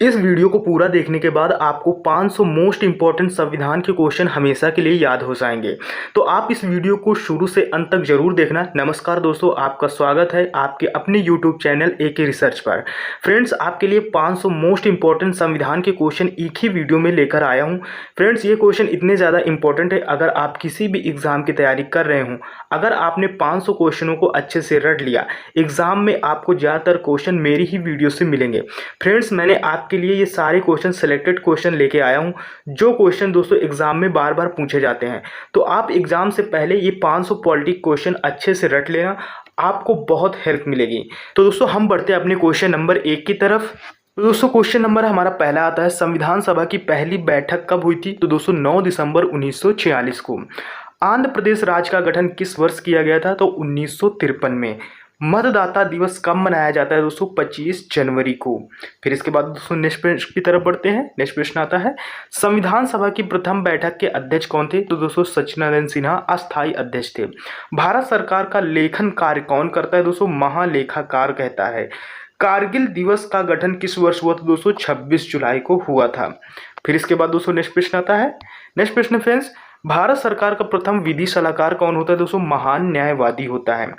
इस वीडियो को पूरा देखने के बाद आपको 500 मोस्ट इंपॉर्टेंट संविधान के क्वेश्चन हमेशा के लिए याद हो जाएंगे। तो आप इस वीडियो को शुरू से अंत तक जरूर देखना। नमस्कार दोस्तों, आपका स्वागत है आपके अपने यूट्यूब चैनल एके रिसर्च पर। फ्रेंड्स, आपके लिए 500 मोस्ट इंपॉर्टेंट संविधान के क्वेश्चन एक ही वीडियो में लेकर आया हूँ। फ्रेंड्स, ये क्वेश्चन इतने ज़्यादा इंपॉर्टेंट है, अगर आप किसी भी एग्जाम की तैयारी कर रहे हों, अगर आपने 500 क्वेश्चनों को अच्छे से रट लिया, एग्जाम में आपको ज़्यादातर क्वेश्चन मेरी ही वीडियो से मिलेंगे। फ्रेंड्स, मैंने आपके लिए ये सारे क्वेश्चन सेलेक्टेड क्वेश्चन लेके आया हूँ, जो क्वेश्चन दोस्तों एग्जाम में बार बार पूछे जाते हैं। तो आप एग्जाम से पहले ये 500 पॉलिटिक क्वेश्चन अच्छे से रट लेना, आपको बहुत हेल्प मिलेगी। तो दोस्तों हम बढ़ते हैं अपने क्वेश्चन नंबर 1 की तरफ। तो दोस्तों क्वेश्चन नंबर हमारा पहला आता है, संविधान सभा की पहली बैठक कब हुई थी? तो दोस्तों 9 दिसंबर 1946 को। आंध्र प्रदेश राज्य का गठन किस वर्ष किया गया था? तो 1953 में। मतदाता दिवस कब मनाया जाता है? दोस्तों 25 जनवरी को। फिर इसके बाद दोस्तों नेक्स्ट प्रश्न की तरफ बढ़ते हैं। नेक्स्ट प्रश्न आता है, संविधान सभा की प्रथम बैठक के अध्यक्ष कौन थे? तो दोस्तों सच्चिदानंद सिन्हा अस्थायी अध्यक्ष थे। भारत सरकार का लेखन कार्य कौन करता है? दोस्तों महालेखाकार कहता है। कारगिल दिवस का गठन किस वर्ष हुआ था? दोस्तों 26 जुलाई को हुआ था। फिर इसके बाद दोस्तों नेक्स्ट प्रश्न आता है। नेक्स्ट प्रश्न फ्रेंड्स, भारत सरकार का प्रथम विधि सलाहकार कौन होता है? दोस्तों महान न्यायवादी होता है।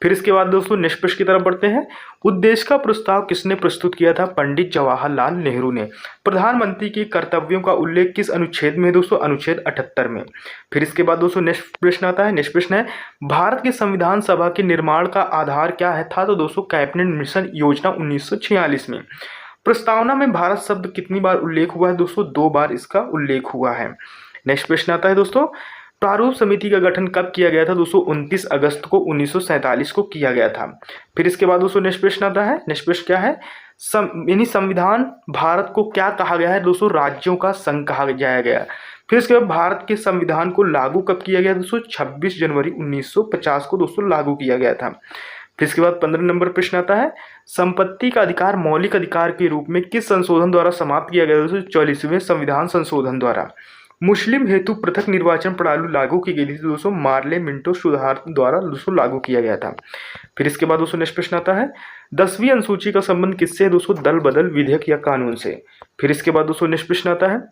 फिर इसके बाद दोस्तों नेक्स्ट प्रश्न की तरफ बढ़ते हैं। उद्देश्य का प्रस्ताव किसने प्रस्तुत किया था? पंडित जवाहरलाल नेहरू ने। प्रधानमंत्री के कर्तव्यों का उल्लेख किस अनुच्छेद में? दोस्तों अनुच्छेद 78 में। फिर इसके बाद दोस्तों नेक्स्ट प्रश्न आता है। नेक्स्ट प्रश्न है, भारत के संविधान सभा के निर्माण का आधार क्या है था? तो दोस्तों कैबिनेट मिशन योजना 1946 में। प्रस्तावना में भारत शब्द कितनी बार उल्लेख हुआ है? दोस्तों 2 बार इसका उल्लेख हुआ है। नेक्स्ट प्रश्न आता है दोस्तों, प्रारूप समिति का गठन कब किया गया था? दोस्तों 29 अगस्त को 1947 को किया गया था। फिर इसके बाद दोस्तों नेक्स्ट प्रश्न आता है। नेक्स्ट प्रश्न क्या है, यानी संविधान भारत को क्या कहा गया है? दोस्तों राज्यों का संघ कहा जाया गया। फिर इसके बाद भारत के संविधान को लागू कब किया गया? दोस्तों 26 जनवरी 1950 को दोस्तों लागू किया गया था। फिर इसके बाद 15 नंबर प्रश्न आता है, संपत्ति का अधिकार मौलिक अधिकार के रूप में किस संशोधन द्वारा समाप्त किया गया? दोस्तों 44वें संविधान संशोधन द्वारा। मुस्लिम हेतु पृथक निर्वाचन प्रणाली लागू की गई थी दोस्तों मार्ले मिंटो सुधार द्वारा दोस्तों लागू किया गया था। फिर इसके बाद दोस्तों नेक्स्ट प्रश्न आता है, 10वीं अनुसूची का संबंध किससे है? दोस्तों दल बदल विधेयक या कानून से। फिर इसके बाद दोस्तों नेक्स्ट प्रश्न आता है,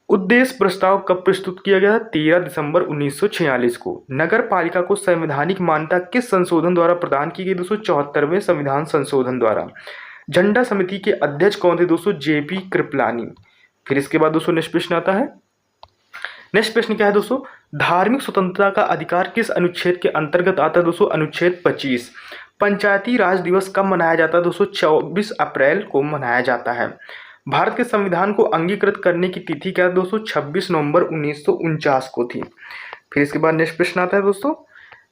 उद्देश्य प्रस्ताव कब प्रस्तुत किया गया? 13 दिसंबर 1946 को। नगर पालिका को संवैधानिक मान्यता किस संशोधन द्वारा प्रदान की गई? दोस्तों 74वें संविधान संशोधन द्वारा। झंडा समिति के अध्यक्ष कौन थे? दोस्तों जेपी कृपलानी। फिर इसके बाद दोस्तों नेक्स्ट प्रश्न आता है। नेक्स्ट प्रश्न क्या है दोस्तों, धार्मिक स्वतंत्रता का अधिकार किस अनुच्छेद के अंतर्गत आता है? दोस्तों अनुच्छेद 25। पंचायती राज दिवस कब मनाया जाता है? दोस्तों 24 अप्रैल को मनाया जाता है। भारत के संविधान को अंगीकृत करने की तिथि क्या है? दोस्तों 26 नवंबर 1949 को थी। फिर इसके बाद नेक्स्ट प्रश्न आता है दोस्तों।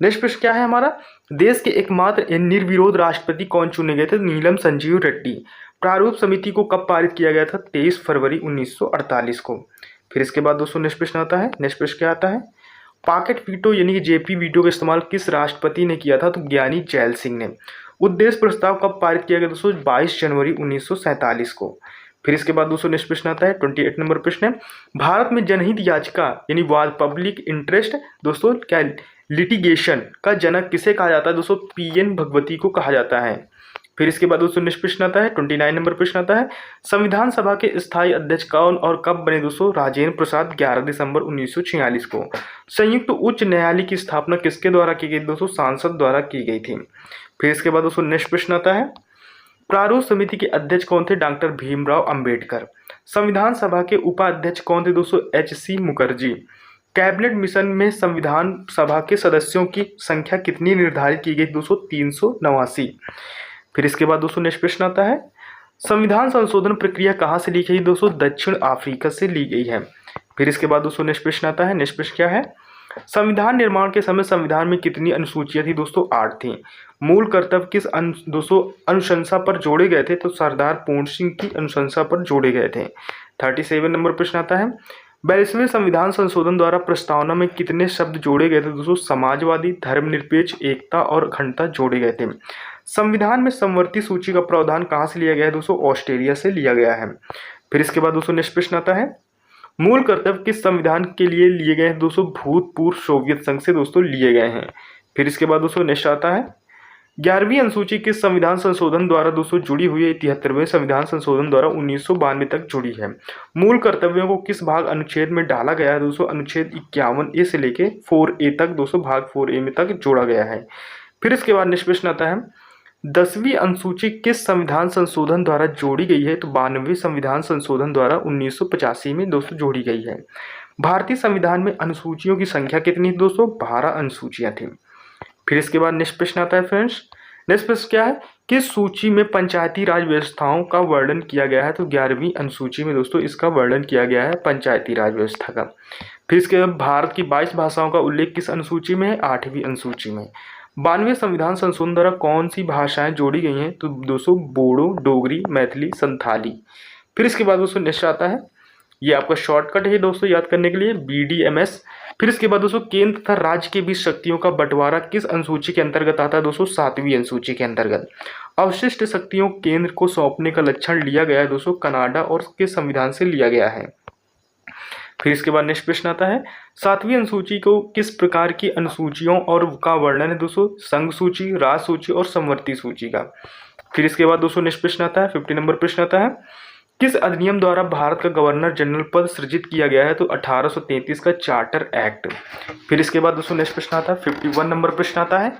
नेक्स्ट प्रश्न क्या है हमारा, देश के एकमात्र निर्विरोध राष्ट्रपति कौन चुने गए थे? नीलम संजीव रेड्डी। प्रारूप समिति को कब पारित किया गया था? 23 फरवरी 1948 को। फिर इसके बाद दोस्तों नेक्स्ट प्रश्न आता है। नेक्स्ट प्रश्न क्या आता है, पॉकेट वीटो यानी कि जेपी वीटो का इस्तेमाल किस राष्ट्रपति ने किया था? तो ज्ञानी जैल सिंह ने। उद्देश्य प्रस्ताव कब पारित किया गया? दोस्तों 22 जनवरी 1947 को। फिर इसके बाद दोस्तों नेक्स्ट प्रश्न आता है, 28 नंबर प्रश्न है, भारत में जनहित याचिका यानी वाद पब्लिक इंटरेस्ट दोस्तों क्या लिटिगेशन का जनक किसे कहा जाता है? दोस्तों पीएन भगवती को कहा जाता है। फिर इसके बाद दोस्तों नेक्स्ट प्रश्न आता है, 29 नंबर प्रश्न आता है, संविधान सभा के स्थायी अध्यक्ष कौन और कब बने? दोस्तों राजेंद्र प्रसाद 11 दिसंबर 1946 को। संयुक्त उच्च न्यायालय की स्थापना किसके द्वारा की गई? दोस्तों सांसद द्वारा की गई थी। फिर इसके बाद दोस्तों नेक्स्ट प्रश्न आता है, प्रारूप समिति के अध्यक्ष कौन थे? डॉक्टर भीमराव अंबेडकर। संविधान सभा के उपाध्यक्ष कौन थे? दोस्तों एच.सी. मुखर्जी। कैबिनेट मिशन में संविधान सभा के सदस्यों की संख्या कितनी निर्धारित की गई? दोस्तों 389। फिर इसके बाद दोस्तों नेक्स्ट प्रश्न आता है, संविधान संशोधन प्रक्रिया कहाँ से ली गई? दोस्तों दक्षिण अफ्रीका से ली गई है। फिर इसके बाद दोस्तों नेक्स्ट प्रश्न आता है। नेक्स्ट प्रश्न क्या है, संविधान निर्माण के समय संविधान में कितनी अनुसूचियां थी? दोस्तों 8 थी। मूल कर्तव्य किस दोस्तों अनुशंसा पर जोड़े गए थे? तो सरदार पूर्ण सिंह की अनुशंसा पर जोड़े गए थे। 37 नंबर प्रश्न आता है, 42वें संविधान संशोधन द्वारा प्रस्तावना में कितने शब्द जोड़े गए थे? दोस्तों समाजवादी, धर्मनिरपेक्ष, एकता और अखंडता जोड़े गए थे। संविधान में समवर्ती सूची का प्रावधान कहाँ से लिया गया है? दोस्तों ऑस्ट्रेलिया से लिया गया है। फिर इसके बाद दोस्तों नेक्स्ट प्रश्न आता है, मूल कर्तव्य किस संविधान के लिए लिए गए हैं? दोस्तों भूतपूर्व सोवियत संघ से दोस्तों लिए गए हैं। फिर इसके बाद दोस्तों नेक्स्ट आता है, 11वीं अनुसूची किस संविधान संशोधन द्वारा दोस्तों जुड़ी हुई है? 73वें संविधान संशोधन द्वारा 1992 तक जुड़ी है। मूल कर्तव्यों को किस भाग अनुच्छेद में डाला गया है दोस्तों? अनुच्छेद 51A से लेके 4A तक दोस्तों भाग 4A में तक जोड़ा गया है। फिर इसके बाद नेक्स्ट प्रश्न आता है 10वीं अनुसूची किस संविधान संशोधन द्वारा जोड़ी गई है? तो 92वें संविधान संशोधन द्वारा 1985 में दोस्तों जोड़ी गई है। भारतीय संविधान में अनुसूचियों की संख्या कितनी थी दोस्तों? 12 अनुसूचियां थी। फिर इसके बाद नेक्स्ट प्रश्न आता है फ्रेंड्स, नेक्स्ट प्रश्न क्या है? किस सूची में पंचायती राज व्यवस्थाओं का वर्णन किया गया है? तो 11वीं अनुसूची में दोस्तों इसका वर्णन किया गया है पंचायती राज व्यवस्था का। फिर इसके बाद भारत की 22 भाषाओं का उल्लेख किस अनुसूची में है? 8वीं अनुसूची में। 92वें संविधान संशोधन द्वारा कौन सी भाषाएं जोड़ी गई हैं? तो दोस्तों बोडो, डोगरी, मैथिली, संथाली। फिर इसके बाद दोस्तों नेक्स्ट आता है, ये आपका शॉर्टकट है दोस्तों याद करने के लिए, BDMS। फिर इसके बाद दोस्तों केंद्र तथा राज्य के बीच शक्तियों का बंटवारा किस अनुसूची के अंतर्गत आता है? दोस्तों 7वीं अनुसूची के अंतर्गत। अवशिष्ट शक्तियों केंद्र को सौंपने का लक्षण लिया गया है दोस्तों कनाडा और के संविधान से लिया गया है। फिर इसके बाद नेक्स्ट प्रश्न आता है 7वीं अनुसूची को किस प्रकार की अनुसूचियों और का वर्णन है दोस्तों? संघ सूची, राज सूची और समवर्ती सूची का। फिर इसके बाद दोस्तों नेक्स्ट प्रश्न आता है 50 नंबर प्रश्न आता है किस अधिनियम द्वारा भारत का गवर्नर जनरल पद सृजित किया गया है? तो 1833 का चार्टर एक्ट। फिर इसके बाद दोस्तों नेक्स्ट प्रश्न आता है 51 नंबर प्रश्न आता है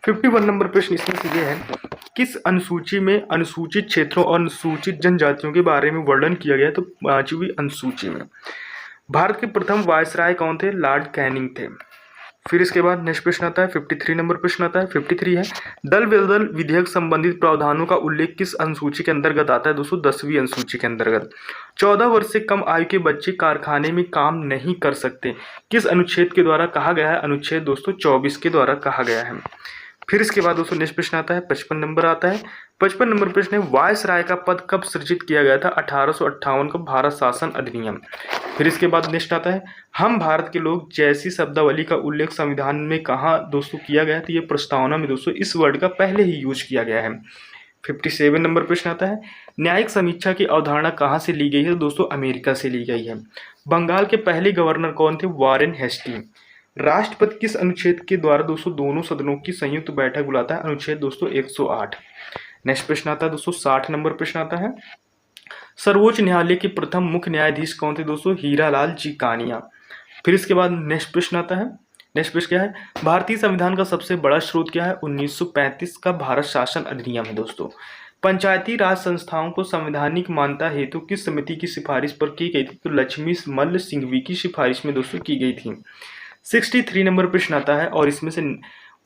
51 नंबर प्रश्न इसमें से ये है किस अनुसूची में अनुसूचित क्षेत्रों और अनुसूचित जनजातियों के बारे में वर्णन किया गया है? तो 5वीं अनुसूची में। भारत के प्रथम वायसराय कौन थे? लॉर्ड कैनिंग थे। फिर इसके बाद नेक्स्ट प्रश्न आता है 53 नंबर प्रश्न आता है 53 है दल बदल विधेयक संबंधित प्रावधानों का उल्लेख किस अनुसूची के अंतर्गत आता है? दोस्तों 10वीं अनुसूची के अंतर्गत। 14 वर्ष से कम आयु के बच्चे कारखाने में काम नहीं कर सकते किस अनुच्छेद के द्वारा कहा गया है? अनुच्छेद दोस्तों 24 के द्वारा कहा गया है। फिर इसके बाद दोस्तों नेक्स्ट प्रश्न आता है 55 नंबर आता है 55 नंबर प्रश्न है वायसराय का पद कब सृजित किया गया था? 1858 का भारत शासन अधिनियम। फिर इसके बाद नेक्स्ट आता है हम भारत के लोग जैसी शब्दावली का उल्लेख संविधान में कहाँ दोस्तों किया गया है? तो ये प्रस्तावना में दोस्तों इस वर्ड का पहले ही यूज किया गया है। 57 नंबर प्रश्न आता है न्यायिक समीक्षा की अवधारणा कहाँ से ली गई है? दोस्तों अमेरिका से ली गई है। बंगाल के पहले गवर्नर कौन थे? Warren Hastings. राष्ट्रपति किस अनुच्छेद के द्वारा दोस्तों दोनों सदनों की संयुक्त बैठक बुलाता है? अनुच्छेद दोस्तों 108। नेक्स्ट प्रश्न आता है दोस्तों 60 नंबर प्रश्न आता है सर्वोच्च न्यायालय के प्रथम मुख्य न्यायाधीश कौन थे? दोस्तों हीरालाल जी कानिया। फिर इसके बाद नेक्स्ट प्रश्न आता है नेक्स्ट प्रश्न क्या है भारतीय संविधान का सबसे बड़ा स्रोत क्या है? 1935 का भारत शासन अधिनियम है दोस्तों। पंचायती राज संस्थाओं को संवैधानिक मान्यता हेतु किस समिति की सिफारिश पर की गई थी? तो लक्ष्मी मल्ल सिंघवी की सिफारिश में दोस्तों की गई थी। 63 नंबर प्रश्न आता है और इसमें से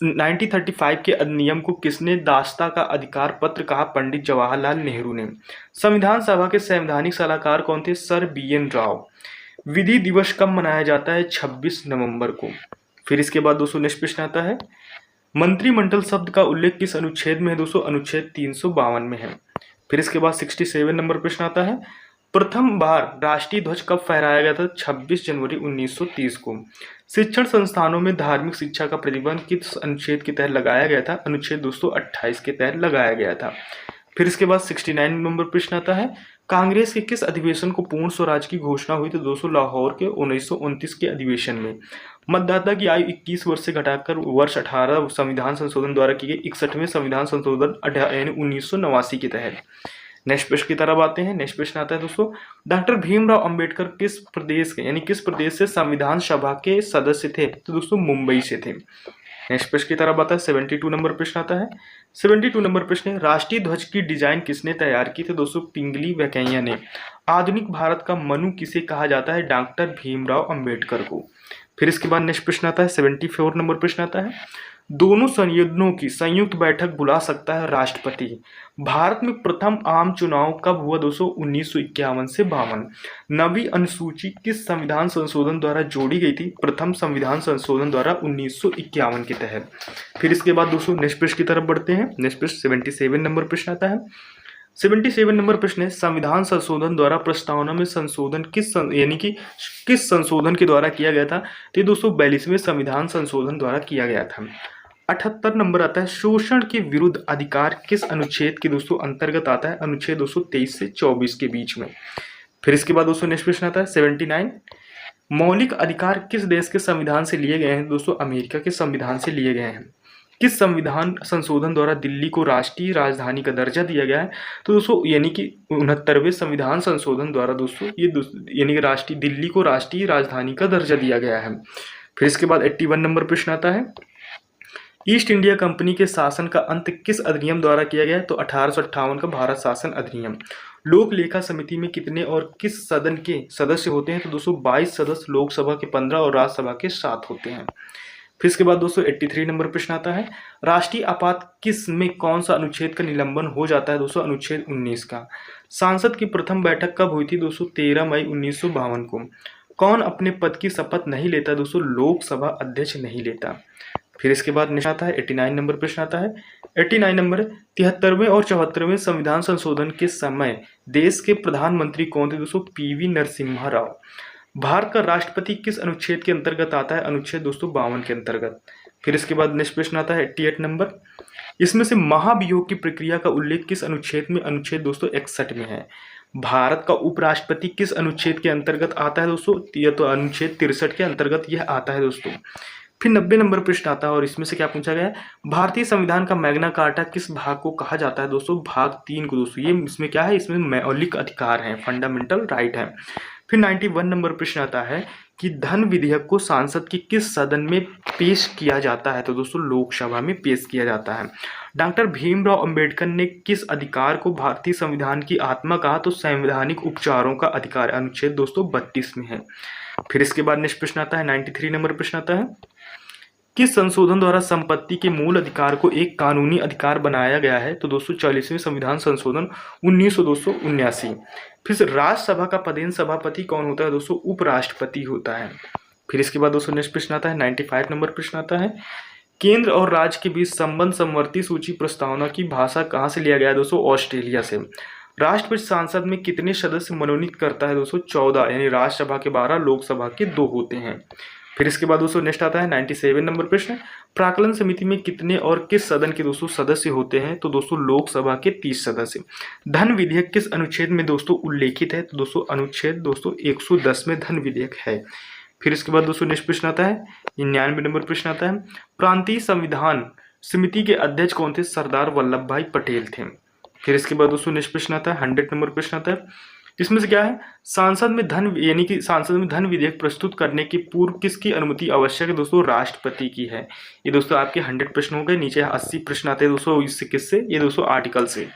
1935 के अधिनियम को किसने दास्ता का अधिकार पत्र कहा? पंडित जवाहरलाल नेहरू ने। संविधान सभा के संवैधानिक सलाहकार कौन थे? Sir BN Rao. विधि दिवस कब मनाया जाता है? 26 नवंबर को। फिर इसके बाद दोस्तों नेक्स्ट प्रश्न आता है मंत्रिमंडल शब्द का उल्लेख किस अनुच्छेद में है? दोस्तों अनुच्छेद 352 में है। फिर इसके बाद 67 नंबर प्रश्न आता है प्रथम बार राष्ट्रीय ध्वज कब फहराया गया था? 26 जनवरी 1930 को। शिक्षण संस्थानों में धार्मिक शिक्षा का प्रतिबंध किस अनुच्छेद के तहत लगाया गया था? अनुच्छेद दोस्तों 28 के तहत लगाया गया था। फिर इसके बाद 69 नंबर प्रश्न आता है कांग्रेस के किस अधिवेशन को पूर्ण स्वराज की घोषणा हुई? तो दोस्तों लाहौर के 1929 के अधिवेशन में। मतदाता की आयु 21 वर्ष से घटाकर वर्ष 18 संविधान संशोधन द्वारा की गई 61वें संविधान संशोधन 1989 के तहत। नेक्स्ट प्रश्न की तरफ आते हैं। नेक्स्ट प्रश्न आता है दोस्तों डॉक्टर भीमराव अंबेडकर किस प्रदेश के यानी किस प्रदेश से संविधान सभा के सदस्य थे? तो दोस्तों मुंबई से थे। नेक्स्ट प्रश्न की तरफ आता है 72 नंबर प्रश्न आता है 72 नंबर प्रश्न है राष्ट्रीय ध्वज की डिजाइन किसने तैयार की थी? दोस्तों पिंगली वेंकैया ने। आधुनिक भारत का मनु किसे कहा जाता है? डॉक्टर भीमराव अंबेडकर को। फिर इसके बाद नेक्स्ट प्रश्न आता है 74 नंबर प्रश्न आता है दोनों संयोजनों की संयुक्त बैठक बुला सकता है राष्ट्रपति। भारत में प्रथम आम चुनाव कब हुआ? दोस्तों 1951 से 52। नवीं अनुसूची किस संविधान संशोधन द्वारा जोड़ी गई थी? प्रथम संविधान संशोधन द्वारा 1951 के तहत। फिर इसके बाद दोस्तों नेक्स्ट प्रश्न की तरफ बढ़ते हैं। नेक्स्ट प्रश्न 77 नंबर प्रश्न आता है 77 नंबर प्रश्न है संविधान संशोधन द्वारा प्रस्तावना में संशोधन किस संशोधन के द्वारा किया गया था? तो दोस्तों 42वें संविधान संशोधन द्वारा किया गया था। 78 नंबर आता है शोषण के विरुद्ध अधिकार किस अनुच्छेद के दोस्तों अंतर्गत आता है? अनुच्छेद 223 से 24 के बीच में। फिर इसके बाद दोस्तों नेक्स्ट प्रश्न आता है 79 मौलिक अधिकार किस देश के संविधान से लिए गए हैं? दोस्तों अमेरिका के संविधान से लिए गए हैं। किस संविधान संशोधन द्वारा दिल्ली को राष्ट्रीय राजधानी का दर्जा दिया गया है? तो दोस्तों यानी कि 69वें संविधान संशोधन द्वारा दोस्तों ये यानी कि राष्ट्रीय दिल्ली को राष्ट्रीय राजधानी का दर्जा दिया गया है। फिर इसके बाद 81 नंबर प्रश्न आता है, ईस्ट इंडिया कंपनी के शासन का अंत किस अधिनियम द्वारा किया गया है? तो 1858 का भारत शासन अधिनियम। लोक लेखा समिति में कितने और किस सदन के सदस्य होते हैं? तो दोस्तों 22 सदस्य लोकसभा के 15 और राज्यसभा के 7 होते हैं। फिर इसके बाद दोस्तों 83 नंबर प्रश्न आता है, राष्ट्रीय आपात किस में कौन सा अनुच्छेद का निलंबन हो जाता है? दोस्तों अनुच्छेद 19 का। सांसद की प्रथम बैठक कब हुई थी? दोस्तों 13 मई 1952 को। कौन अपने पद की शपथ नहीं लेता? दोस्तों लोकसभा अध्यक्ष नहीं लेता। फिर इसके बाद निशान आता है 89 नंबर प्रश्न आता है, 89 नंबर 73वें और 74वें संविधान संशोधन के समय देश के प्रधानमंत्री कौन थे? दोस्तों पीवी नरसिम्हा राव। भारत का राष्ट्रपति किस अनुच्छेद के अंतर्गत आता है? अनुच्छेद दोस्तों 52 के अंतर्गत। फिर इसके बाद नेक्स्ट प्रश्न आता है 88 नंबर, इसमें से महाभियोग की प्रक्रिया का उल्लेख किस अनुच्छेद में? अनुच्छेद दोस्तों 61 में है। भारत का उपराष्ट्रपति किस अनुच्छेद के अंतर्गत आता है? दोस्तों यह तो अनुच्छेद 63 के अंतर्गत यह आता है दोस्तों। फिर 90 नंबर प्रश्न आता है और इसमें से क्या पूछा गया है, भारतीय संविधान का मैग्ना कार्टा किस भाग को कहा जाता है? दोस्तों भाग 3 को। दोस्तों ये इसमें क्या है, इसमें मौलिक अधिकार है, फंडामेंटल राइट है। फिर 91 नंबर प्रश्न आता है कि धन विधेयक को संसद के किस सदन में पेश किया जाता है? तो दोस्तों लोकसभा में पेश किया जाता है। डॉक्टर भीमराव अंबेडकर ने किस अधिकार को भारतीय संविधान की आत्मा कहा? तो संवैधानिक उपचारों का अधिकार, अनुच्छेद दोस्तों 32 में है। फिर इसके बाद नेक्स्ट प्रश्न आता है 93 नंबर प्रश्न आता है, किस संशोधन द्वारा संपत्ति के मूल अधिकार को एक कानूनी अधिकार बनाया गया है? तो दोस्तों 40वें संविधान संशोधन 1979। फिर राज्यसभा का पदेन सभापति कौन होता है? दोस्तों उपराष्ट्रपति होता है। फिर इसके बाद दोस्तों नेक्स्ट प्रश्न आता है 95 नंबर प्रश्न आता है, केंद्र और राज्य के बीच संबंध समवर्ती सूची प्रस्तावना की भाषा कहाँ से लिया गया है? दोस्तों ऑस्ट्रेलिया से। राष्ट्रपति सांसद में कितने सदस्य मनोनीत करता है? दोस्तों 14, यानी राज्यसभा के 12, लोकसभा के 2 होते हैं। फिर इसके बाद दोस्तों नेक्स्ट आता है 97 नंबर प्रश्न, प्राक्कलन समिति में कितने और किस सदन के दोस्तों सदस्य होते हैं? तो दोस्तों लोकसभा के 30 सदस्य। धन विधेयक किस अनुच्छेद में दोस्तों उल्लेखित है? तो दोस्तों अनुच्छेद दोस्तों 110 में धन विधेयक है। फिर इसके बाद दोस्तों नेक्स्ट प्रश्न आता है 99 नंबर प्रश्न आता है, प्रांतीय संविधान समिति के अध्यक्ष कौन थे? सरदार वल्लभ भाई पटेल थे। फिर इसके बाद दोस्तों नेक्स्ट प्रश्न आता है 100 नंबर प्रश्न आता है, इसमें से क्या है, सांसद में धन यानी कि सांसद में धन विधेयक प्रस्तुत करने के पूर्व किसकी अनुमति आवश्यक है? दोस्तों राष्ट्रपति की है। ये दोस्तों आपके 100 प्रश्न हो गए। नीचे 80 प्रश्न आते हैं दोस्तों, इससे किससे? ये दोस्तों आर्टिकल से।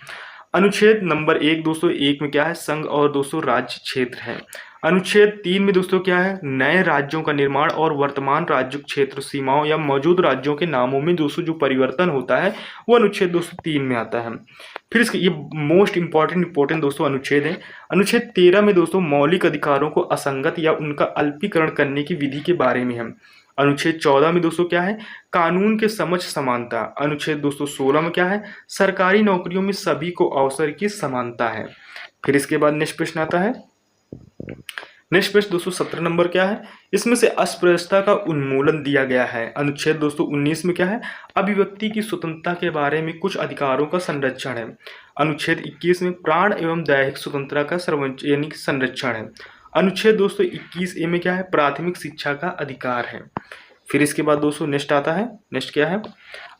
अनुच्छेद नंबर 1 दोस्तों 1 में क्या है, संघ और दोस्तों राज्य क्षेत्र है। अनुच्छेद 3 में दोस्तों क्या है, नए राज्यों का निर्माण और वर्तमान राज्य क्षेत्र सीमाओं या मौजूद राज्यों के नामों में दोस्तों जो परिवर्तन होता है वो अनुच्छेद दोस्तों 3 में आता है। फिर इसके ये मोस्ट इंपॉर्टेंट दोस्तों अनुच्छेद है। अनुच्छेद 13 में दोस्तों मौलिक अधिकारों को असंगत या उनका अल्पीकरण करने की विधि के बारे में है। अनुच्छेद 14 में दोस्तों क्या है, कानून के समक्ष समानता। अनुच्छेद दोस्तों 16 में क्या है, सरकारी नौकरियों में सभी को अवसर की समानता है। फिर इसके बाद नेक्स्ट प्रश्न आता है, नेक्स्ट प्रश्न दोस्तों 17 नंबर क्या है, इसमें से अस्पृश्यता का उन्मूलन दिया गया है। अनुच्छेद दोस्तों 19 में क्या है, अभिव्यक्ति की स्वतंत्रता के बारे में कुछ अधिकारों का संरक्षण है। अनुच्छेद 21 में प्राण एवं दैहिक स्वतंत्रता का यानी कि संरक्षण है। अनुच्छेद दोस्तों 21A में क्या है, प्राथमिक शिक्षा का अधिकार है। फिर इसके बाद दोस्तों नेक्स्ट आता है, नेक्स्ट क्या है,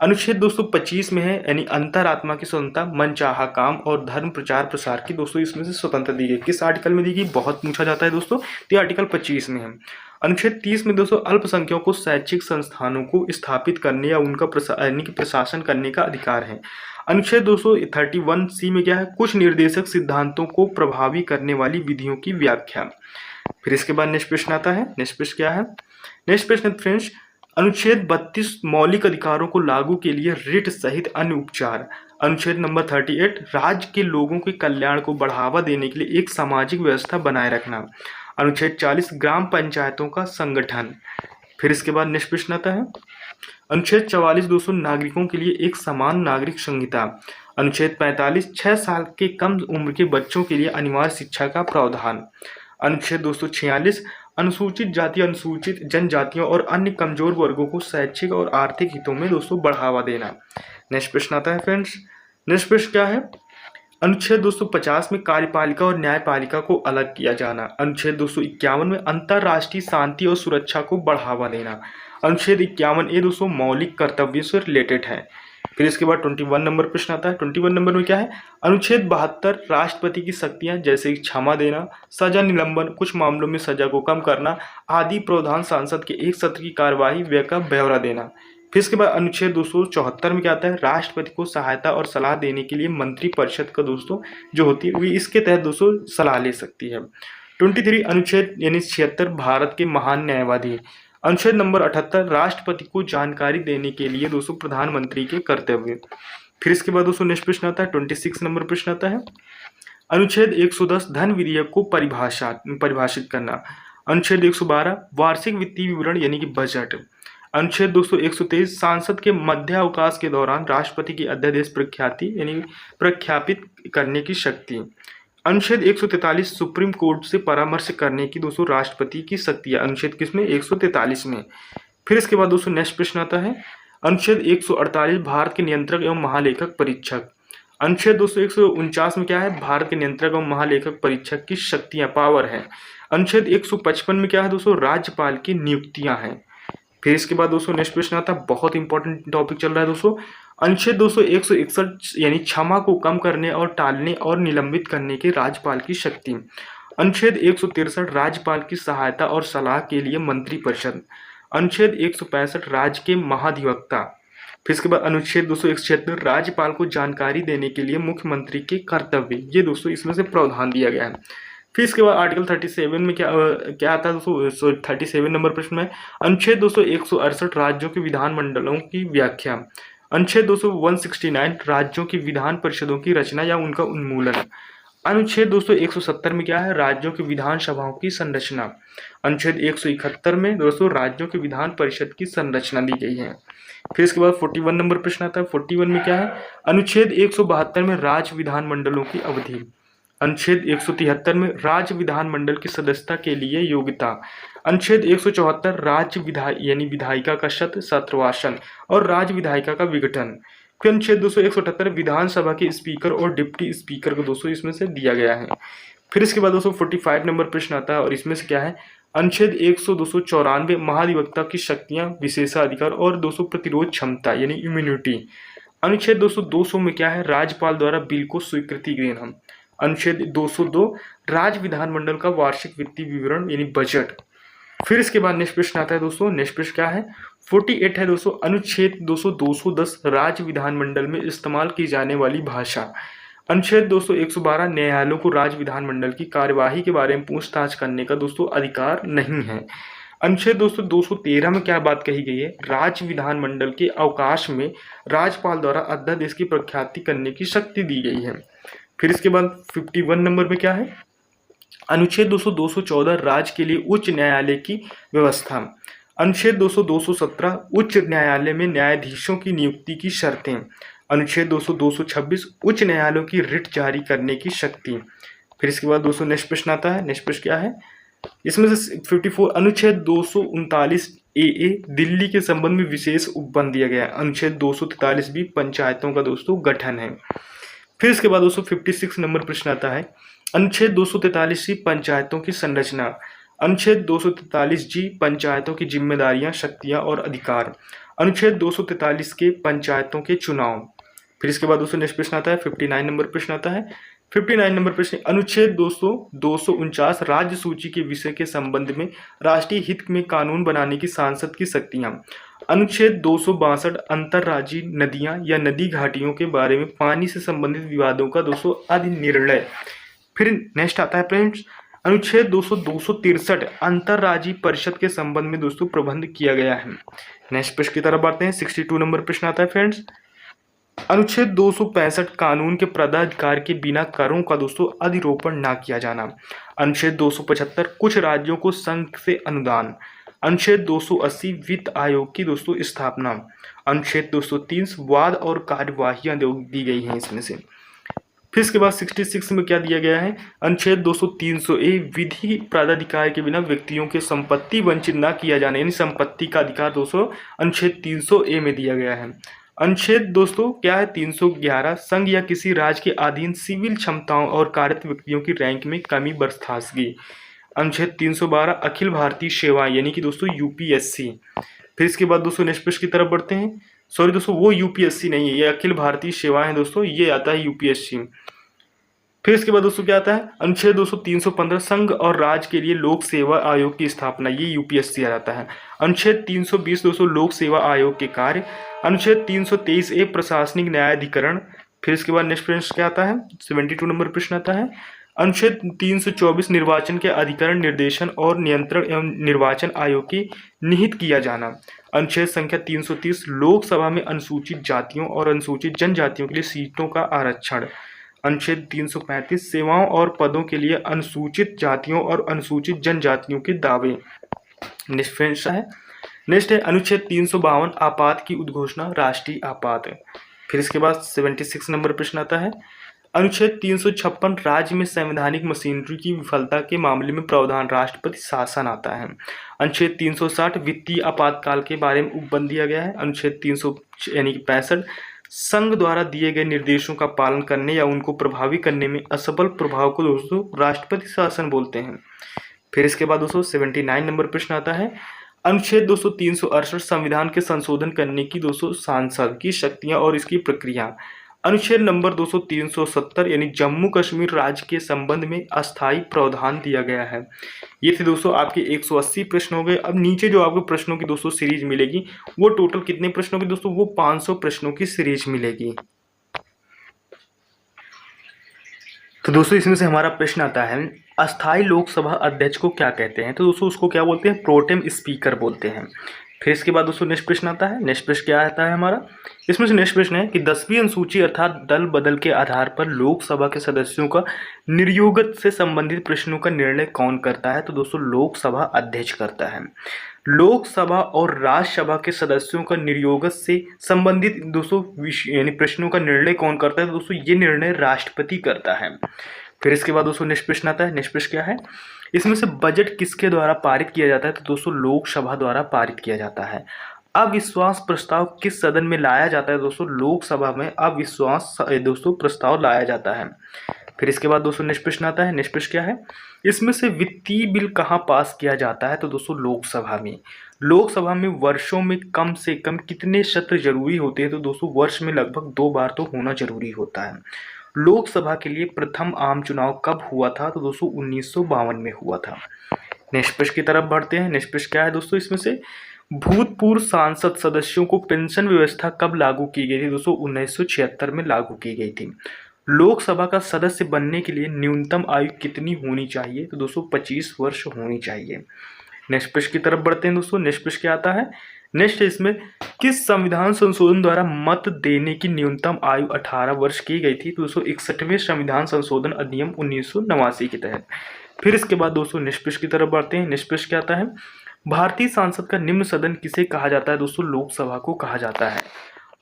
अनुच्छेद दोस्तों 25 में है, यानी अंतरात्मा की स्वतंत्रता, मनचाहा काम और धर्म प्रचार प्रसार की दोस्तों इसमें से स्वतंत्रता दी गई। किस आर्टिकल में दी गई, बहुत पूछा जाता है दोस्तों, तो आर्टिकल 25 में है। अनुच्छेद 30 में दोस्तों अल्पसंख्यकों को शैक्षिक संस्थानों को स्थापित करने या उनका प्रशासन करने का अधिकार है। अनुच्छेद 231C में क्या है, कुछ निर्देशक सिद्धांतों को प्रभावी करने वाली विधियों की व्याख्या। फिर इसके बाद नेक्स्ट प्रश्न आता है, नेक्स्ट प्रश्न क्या है, नेक्स्ट प्रश्न फ्रेंड्स, अनुच्छेद 32 मौलिक अधिकारों को लागू के लिए रिट सहित अन्य उपचार। अनुच्छेद नंबर 38 राज्य के लोगों के कल्याण को बढ़ावा देने के लिए एक सामाजिक व्यवस्था बनाए रखना। अनुच्छेद 40 ग्राम पंचायतों का संगठन। फिर इसके बाद नेक्स्ट प्रश्न आता है, अनुच्छेद 44 दोस्तों नागरिकों के लिए एक समान नागरिक संहिता। अनुच्छेद 45 6 साल के कम उम्र के बच्चों के लिए अनिवार्य शिक्षा का प्रावधान। अनुच्छेद 246 अनुसूचित जाति अनुसूचित जनजातियों और अन्य कमजोर वर्गों को शैक्षिक और आर्थिक हितों में दोस्तों बढ़ावा देना। नेक्स्ट प्रश्न आता है फ्रेंड्स, नेक्स्ट प्रश्न क्या है, अनुच्छेद 250 में कार्यपालिका और न्यायपालिका को अलग किया जाना। अनुच्छेद 251 में अंतर्राष्ट्रीय शांति और सुरक्षा को बढ़ावा देना। अनुच्छेद 51A दोस्तों मौलिक कर्तव्यों से रिलेटेड है। फिर इसके बाद 21 नंबर प्रश्न आता है। 21 नंबर में क्या है? अनुच्छेद 72 राष्ट्रपति की शक्तियां जैसे क्षमा देना, सजा निलंबन, कुछ मामलों में सजा को कम करना आदि प्रावधान संसद के एक सत्र की कार्यवाही व्यय का ब्यौरा देना। फिर इसके बाद अनुच्छेद 274 में क्या आता है? राष्ट्रपति को सहायता और सलाह देने के लिए मंत्रिपरिषद का दोस्तों जो होती है वो इसके तहत दोस्तों सलाह ले सकती है। 23 अनुच्छेद यानी 76 भारत के महान न्यायवादी। अनुच्छेद नंबर 78 राष्ट्रपति को जानकारी देने के लिए दोस्तों प्रधानमंत्री के कर्तव्य। फिर इसके बाद दोस्तों नेक्स्ट प्रश्न आता है। 26 नंबर प्रश्न आता है। अनुच्छेद 110 धन विधेयक को परिभाषित करना। अनुच्छेद 112 वार्षिक वित्तीय विवरण यानी कि बजट। अनुच्छेद 123 सांसद के मध्यावकाश के दौरान राष्ट्रपति की अध्यादेश प्रख्यापित करने की शक्ति। अनुच्छेद 143 सुप्रीम कोर्ट से परामर्श करने की दोस्तों राष्ट्रपति की शक्ति है। अनुच्छेद किसमें? 143 में। फिर इसके बाद दोस्तों नेक्स्ट प्रश्न आता है। अनुच्छेद 148 भारत के नियंत्रक एवं महालेखक परीक्षक। अनुच्छेद 149 में क्या है? भारत के नियंत्रक एवं महालेखक परीक्षक की शक्तियां पावर है। अनुच्छेद 155 में क्या है दोस्तों? राज्यपाल की नियुक्तियां हैं। फिर इसके बाद दोस्तों नेक्स्ट प्रश्न आता है। बहुत इंपॉर्टेंट टॉपिक चल रहा है दोस्तों। अनुच्छेद 161 यानी क्षमा को कम करने और टालने और निलंबित करने के राज्यपाल की शक्ति। अनुच्छेद 163 राज्यपाल की सहायता और सलाह के लिए मंत्रिपरिषद। अनुच्छेद 165 राज्य के महाधिवक्ता। फिर इसके बाद अनुच्छेद 276 राज्यपाल को जानकारी देने के लिए मुख्यमंत्री के कर्तव्य। ये दोस्तों इसमें से प्रावधान दिया गया है। फिर इसके बाद आर्टिकल 37 में क्या आता है दोस्तों? 37 नंबर प्रश्न में अनुच्छेद 168 राज्यों के विधानमंडलों की व्याख्या। अनुच्छेद 169 राज्यों की विधान परिषदों की रचना या उनका उन्मूलन। अनुच्छेद 170 में क्या है? राज्यों की विधानसभाओं की संरचना। अनुच्छेद 171 में दोस्तों राज्यों के विधान परिषद की संरचना दी गई है। फिर इसके बाद 41 नंबर प्रश्न आता है। 41 में क्या है? अनुच्छेद 172 में राज्य विधानमंडलों की अवधि। अनुच्छेद 173 में राज्य विधानमंडल की सदस्यता के लिए योग्यता। अनुच्छेद 174 राज्य विधायिका का सत्रवासन और राज्य विधायिका का विघटन। फिर अनुच्छेद 278 विधानसभा के स्पीकर और डिप्टी स्पीकर को दोस्तों इसमें से दिया गया है। फिर इसके बाद दोस्तों 45 नंबर प्रश्न आता है और इसमें से क्या है? अनुच्छेद 294 महाधिवक्ता की शक्तियां, विशेषाधिकार और 200 प्रतिरोध क्षमता यानी इम्यूनिटी। अनुच्छेद 200 में क्या है? राज्यपाल द्वारा बिल को स्वीकृति ग्रहण। अनुच्छेद 202 राज्य विधानमंडल का वार्षिक वित्तीय विवरण यानी बजट। फिर इसके बाद नेक्स्ट प्रश्न आता है दोस्तों। नेक्स्ट प्रश्न क्या है? 48 है दोस्तों। अनुच्छेद 210 राज्य विधानमंडल में इस्तेमाल की जाने वाली भाषा। अनुच्छेद 112 न्यायालयों को राज्य विधानमंडल की कार्यवाही के बारे में पूछताछ करने का दोस्तों अधिकार नहीं है। अनुच्छेद 213 में क्या बात कही गई है? राज्य विधानमंडल के अवकाश में राज्यपाल द्वारा अध्यादेश की प्रख्याति करने की शक्ति दी गई है। फिर इसके बाद 51 नंबर में क्या है? अनुच्छेद 214 राज्य के लिए उच्च न्यायालय की व्यवस्था। अनुच्छेद 217 उच्च न्यायालय में न्यायाधीशों की नियुक्ति की शर्तें। अनुच्छेद 226 उच्च न्यायालयों की रिट जारी करने की शक्ति। फिर इसके बाद दोस्तों नेक्स्ट प्रश्न आता है। नेक्स्ट प्रश्न क्या है? इसमें से 54 अनुच्छेद 239 AA दिल्ली के संबंध में विशेष उपबंध दिया गया है। अनुच्छेद 243 भी पंचायतों का दोस्तों गठन है। फिर इसके बाद दोस्तों 56 नंबर प्रश्न आता है। अनुच्छेद 243 सी पंचायतों की संरचना। अनुच्छेद 243 जी पंचायतों की जिम्मेदारियां, शक्तियां और अधिकार। अनुच्छेद 243 के पंचायतों के चुनाव। फिर इसके बाद दोस्तों नेक्स्ट प्रश्न आता है। 59 नंबर प्रश्न आता है। 59 नंबर प्रश्न अनुच्छेद 249 राज्य सूची के विषय के संबंध में राष्ट्रीय हित में कानून बनाने की सांसद की शक्तियां। अनुच्छेद 262 अंतर्राज्यीय नदियां या नदी घाटियों के बारे में पानी से संबंधित विवादों का दोस्तों अधिनिर्णय। फिर नेक्स्ट आता है फ्रेंड्स अनुच्छेद 263 अंतर्राज्यीय परिषद के संबंध में दोस्तों प्रबंध किया गया है। नेक्स्ट प्रश्न की तरफ बढ़ते हैं। 62 नंबर प्रश्न आता है फ्रेंड्स। अनुच्छेद 265 कानून के प्रदाधिकार के बिना करों का दोस्तों अधिरोपण ना किया जाना। अनुच्छेद 275 कुछ राज्यों को संघ से अनुदान। अनुच्छेद 280 वित्त आयोग की दोस्तों स्थापना। अनुच्छेद 230 वाद और कार्यवाहियां दी गई हैं इसमें से। फिर इसके बाद 66 में क्या दिया गया है? अनुच्छेद 203A विधि प्राधिकार के बिना व्यक्तियों के संपत्ति वंचित न किया जाने यानी संपत्ति का अधिकार दोस्तों अनुच्छेद 300A में दिया गया है। अनुच्छेद दोस्तों क्या है 311, संघ या किसी राज्य के अधीन सिविल क्षमताओं और कार्यरत व्यक्तियों की रैंक में कमी बर्खास्तगी। अनुच्छेद 312, अखिल भारतीय सेवा यानी कि दोस्तों यूपीएससी। फिर इसके बाद दोस्तों निष्पक्ष की तरफ बढ़ते हैं। सॉरी दोस्तों, वो यूपीएससी नहीं है, ये अखिल भारतीय सेवा है दोस्तों, ये आता है यूपीएससी। फिर इसके बाद दोस्तों क्या आता है, अनुच्छेद दोस्तों 315, संघ और राज्य के लिए लोक सेवा आयोग की स्थापना, ये यूपीएससी आ जाता है। अनुच्छेद 320 दोस्तों लोक सेवा आयोग के कार्य। अनुच्छेद 323 ए प्रशासनिक न्यायाधिकरण। फिर इसके बाद नेक्स्ट प्रश्न क्या आता है, 72 नंबर प्रश्न आता है, अनुच्छेद 324 निर्वाचन के अधिकरण निर्देशन और नियंत्रण एवं निर्वाचन आयोग की निहित किया जाना। अनुच्छेद संख्या 330 लोकसभा में अनुसूचित जातियों और अनुसूचित जनजातियों के लिए सीटों का आरक्षण। अनुच्छेद 335 सेवाओं और पदों के लिए अनुसूचित जातियों और अनुसूचित जनजातियों के दावे। नेक्स्ट है अनुच्छेद 352 आपात की उद्घोषणा, राष्ट्रीय आपात। फिर इसके बाद 76 नंबर प्रश्न आता है, अनुच्छेद 356 राज्य में संवैधानिक मशीनरी की विफलता के मामले में प्रावधान, राष्ट्रपति शासन आता है। अनुच्छेद 360 वित्तीय आपातकाल के बारे में उपबंध दिया गया है। अनुच्छेद 365 संघ द्वारा दिए गए निर्देशों का पालन करने या उनको प्रभावी करने में असफल प्रभाव को दोस्तों राष्ट्रपति शासन बोलते हैं। फिर इसके बाद दोस्तों 79 नंबर प्रश्न आता है, अनुच्छेद दोस्तों 368 संविधान के संशोधन करने की दोस्तों सांसद की शक्तियां और इसकी प्रक्रिया। अनुच्छेद नंबर 370 यानी जम्मू कश्मीर राज्य के संबंध में अस्थायी प्रावधान दिया गया है। ये थे दोस्तों आपके 180 प्रश्न हो गए। अब नीचे जो आपको प्रश्नों की दोस्तों सीरीज मिलेगी वो टोटल कितने प्रश्नों की दोस्तों, वो 500 प्रश्नों की सीरीज मिलेगी। तो दोस्तों इसमें से हमारा प्रश्न आता है, अस्थायी लोकसभा अध्यक्ष को क्या कहते हैं? तो दोस्तों उसको क्या बोलते हैं, प्रोटेम स्पीकर बोलते हैं। फिर इसके बाद दोस्तों नेक्स्ट प्रश्न आता है, नेक्स्ट प्रश्न क्या आता है हमारा, इसमें से नेक्स्ट प्रश्न है कि 10वीं अनुसूची अर्थात दल बदल के आधार पर लोकसभा के सदस्यों का निर्योगत से संबंधित प्रश्नों का निर्णय कौन करता है? तो दोस्तों लोकसभा अध्यक्ष करता है। लोकसभा और राज्यसभा के सदस्यों का निर्योगत से संबंधित दोस्तों यानी प्रश्नों का निर्णय कौन करता है? तो दोस्तों ये निर्णय राष्ट्रपति करता है। फिर इसके बाद दोस्तों नेक्स्ट प्रश्न आता है, नेक्स्ट प्रश्न क्या है, इसमें से बजट किसके द्वारा पारित किया जाता है? तो दोस्तों लोकसभा द्वारा पारित किया जाता है। अविश्वास प्रस्ताव किस सदन में लाया जाता है? दोस्तों लोकसभा में अविश्वास दोस्तों प्रस्ताव लाया जाता है। फिर इसके बाद दोस्तों नेक्स्ट प्रश्न आता है, नेक्स्ट प्रश्न क्या है, इसमें से वित्तीय बिल कहाँ पास किया जाता है? तो दोस्तों लोकसभा में। लोकसभा में वर्षों में कम से कम कितने सत्र जरूरी होते हैं? तो दोस्तों वर्ष में लगभग 2 बार तो होना जरूरी होता है। लोकसभा के लिए प्रथम आम चुनाव कब हुआ था? तो दोस्तों 1952 में हुआ था। नेक्स्ट प्रश्न की तरफ बढ़ते हैं, नेक्स्ट प्रश्न क्या है दोस्तों, इसमें से भूतपूर्व सांसद सदस्यों को पेंशन व्यवस्था कब लागू की गई थी? दोस्तों 1976 में लागू की गई थी। लोकसभा का सदस्य बनने के लिए न्यूनतम आयु कितनी होनी चाहिए? तो दोस्तों 25 वर्ष होनी चाहिए। नेक्स्ट प्रश्न की तरफ बढ़ते हैं दोस्तों, नेक्स्ट प्रश्न क्या आता है, नेक्स्ट इसमें किस संविधान संशोधन द्वारा मत देने की न्यूनतम आयु 18 वर्ष की गई थी? तो दोस्तों 61वें संविधान संशोधन अधिनियम 1989 के तहत। फिर इसके बाद दोस्तों नेक्स्ट प्रश्न की तरफ बढ़ते हैं, नेक्स्ट प्रश्न क्या आता है, भारतीय संसद का निम्न सदन किसे कहा जाता है? दोस्तों लोकसभा को कहा जाता है।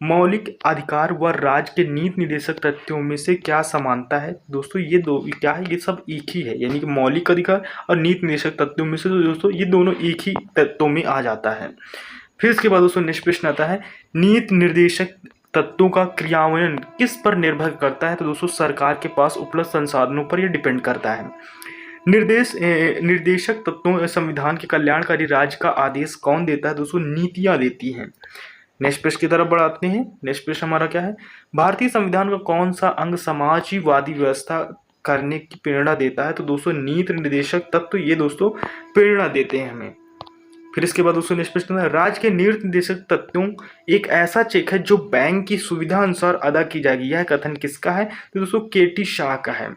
मौलिक अधिकार व राज्य के नीति निर्देशक तथ्यों में से क्या समानता है? दोस्तों ये दो क्या है, ये सब एक ही है, यानी कि मौलिक अधिकार और नीति निर्देशक तथ्यों में से दोस्तों ये दोनों एक ही तत्वों में आ जाता है। फिर इसके बाद दोस्तों नेक्स्ट प्रश्न आता है, नीति निर्देशक तत्वों का क्रियान्वयन किस पर निर्भर करता है? तो दोस्तों सरकार के पास उपलब्ध संसाधनों पर यह डिपेंड करता है। निर्देशक तत्वों संविधान के कल्याणकारी राज्य का आदेश कौन देता है? दोस्तों नीतियां देती हैं। नेक्स्ट प्रश्न की तरफ बढ़ाते हैं, नेक्स्ट प्रश्न हमारा क्या है, भारतीय संविधान का कौन सा अंग समाजवादी व्यवस्था करने की प्रेरणा देता है? तो दोस्तों नीति निर्देशक तत्व ये दोस्तों प्रेरणा देते हैं हमें। फिर इसके बाद दोस्तों नेक्स्ट प्रश्न है, राज्य के नीति निर्देशक तत्वों एक ऐसा चेक है जो बैंक की सुविधा अनुसार अदा की जाएगी, यह कथन किसका है? तो दोस्तों केटी शाह का है।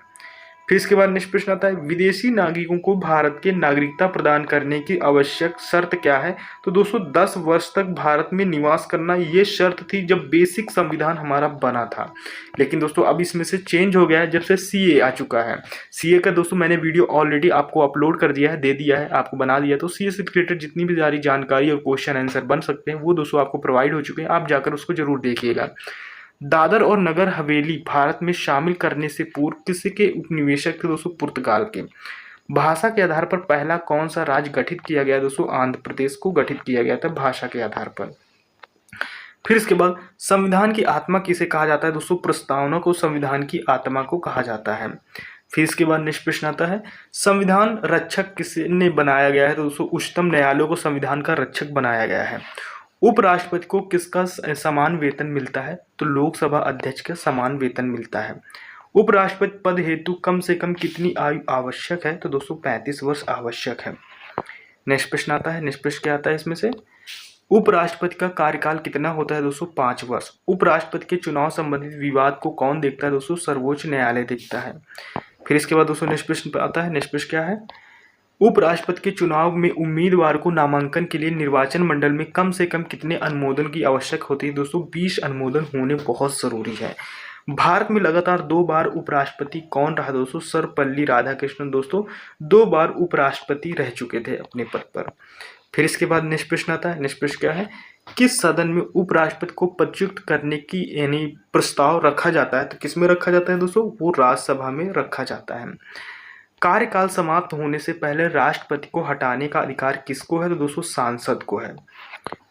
फिर इसके बाद नेक्स्ट प्रश्न आता है, विदेशी नागरिकों को भारत के नागरिकता प्रदान करने की आवश्यक शर्त क्या है? तो दोस्तों 10 वर्ष तक भारत में निवास करना ये शर्त थी जब बेसिक संविधान हमारा बना था, लेकिन दोस्तों अब इसमें से चेंज हो गया है जब से सीए आ चुका है। सीए का दोस्तों मैंने वीडियो ऑलरेडी आपको अपलोड कर दिया है, दे दिया है, आपको बना दिया, तो सीए से रिलेटेड जितनी भी सारी जानकारी और क्वेश्चन आंसर बन सकते हैं वो दोस्तों आपको प्रोवाइड हो चुके हैं, आप जाकर उसको जरूर देखिएगा। दादर और नगर हवेली भारत में शामिल करने से पूर्व किसी के उपनिवेशक थे? दोस्तों पुर्तगाल के। भाषा के आधार पर पहला कौन सा राज्य गठित किया गया? दोस्तों आंध्र प्रदेश को गठित किया गया था भाषा के आधार पर। फिर इसके बाद संविधान की आत्मा किसे कहा जाता है दोस्तों? प्रस्तावना को संविधान की आत्मा को कहा जाता है। फिर इसके बाद नेक्स्ट प्रश्न आता है, संविधान रक्षक किसने बनाया गया है? तो दोस्तों उच्चतम न्यायालय को संविधान का रक्षक बनाया गया है। उपराष्ट्रपति को किसका समान वेतन मिलता है? तो लोकसभा अध्यक्ष का समान वेतन मिलता है। उपराष्ट्रपति पद हेतु कम से कम कितनी आयु आवश्यक है? तो दोस्तों 35 वर्ष आवश्यक है। नेक्स्ट प्रश्न आता है, नेक्स्ट प्रश्न क्या आता है इसमें से, उपराष्ट्रपति का कार्यकाल कितना होता है? दोस्तों 5 वर्ष। उपराष्ट्रपति के चुनाव संबंधित विवाद को कौन देखता है? दोस्तों सर्वोच्च न्यायालय देखता है। फिर इसके बाद दोस्तों नेक्स्ट प्रश्न आता है, नेक्स्ट प्रश्न क्या है, उपराष्ट्रपति के चुनाव में उम्मीदवार को नामांकन के लिए निर्वाचन मंडल में कम से कम कितने अनुमोदन की आवश्यक होती है? दोस्तों 20 अनुमोदन होने बहुत जरूरी है। भारत में लगातार 2 बार उपराष्ट्रपति कौन रहा? दोस्तों सर्वपल्ली राधाकृष्णन दोस्तों 2 बार उपराष्ट्रपति रह चुके थे अपने पद पर। फिर इसके बाद नेक्स्ट प्रश्न आता है, नेक्स्ट प्रश्न क्या है, किस सदन में उपराष्ट्रपति को पदच्युत करने की यानी प्रस्ताव रखा जाता है? तो किस में रखा जाता है दोस्तों? वो राज्यसभा में रखा जाता है। कार्यकाल समाप्त होने से पहले राष्ट्रपति को हटाने का अधिकार किसको है? तो दोस्तों सांसद को है।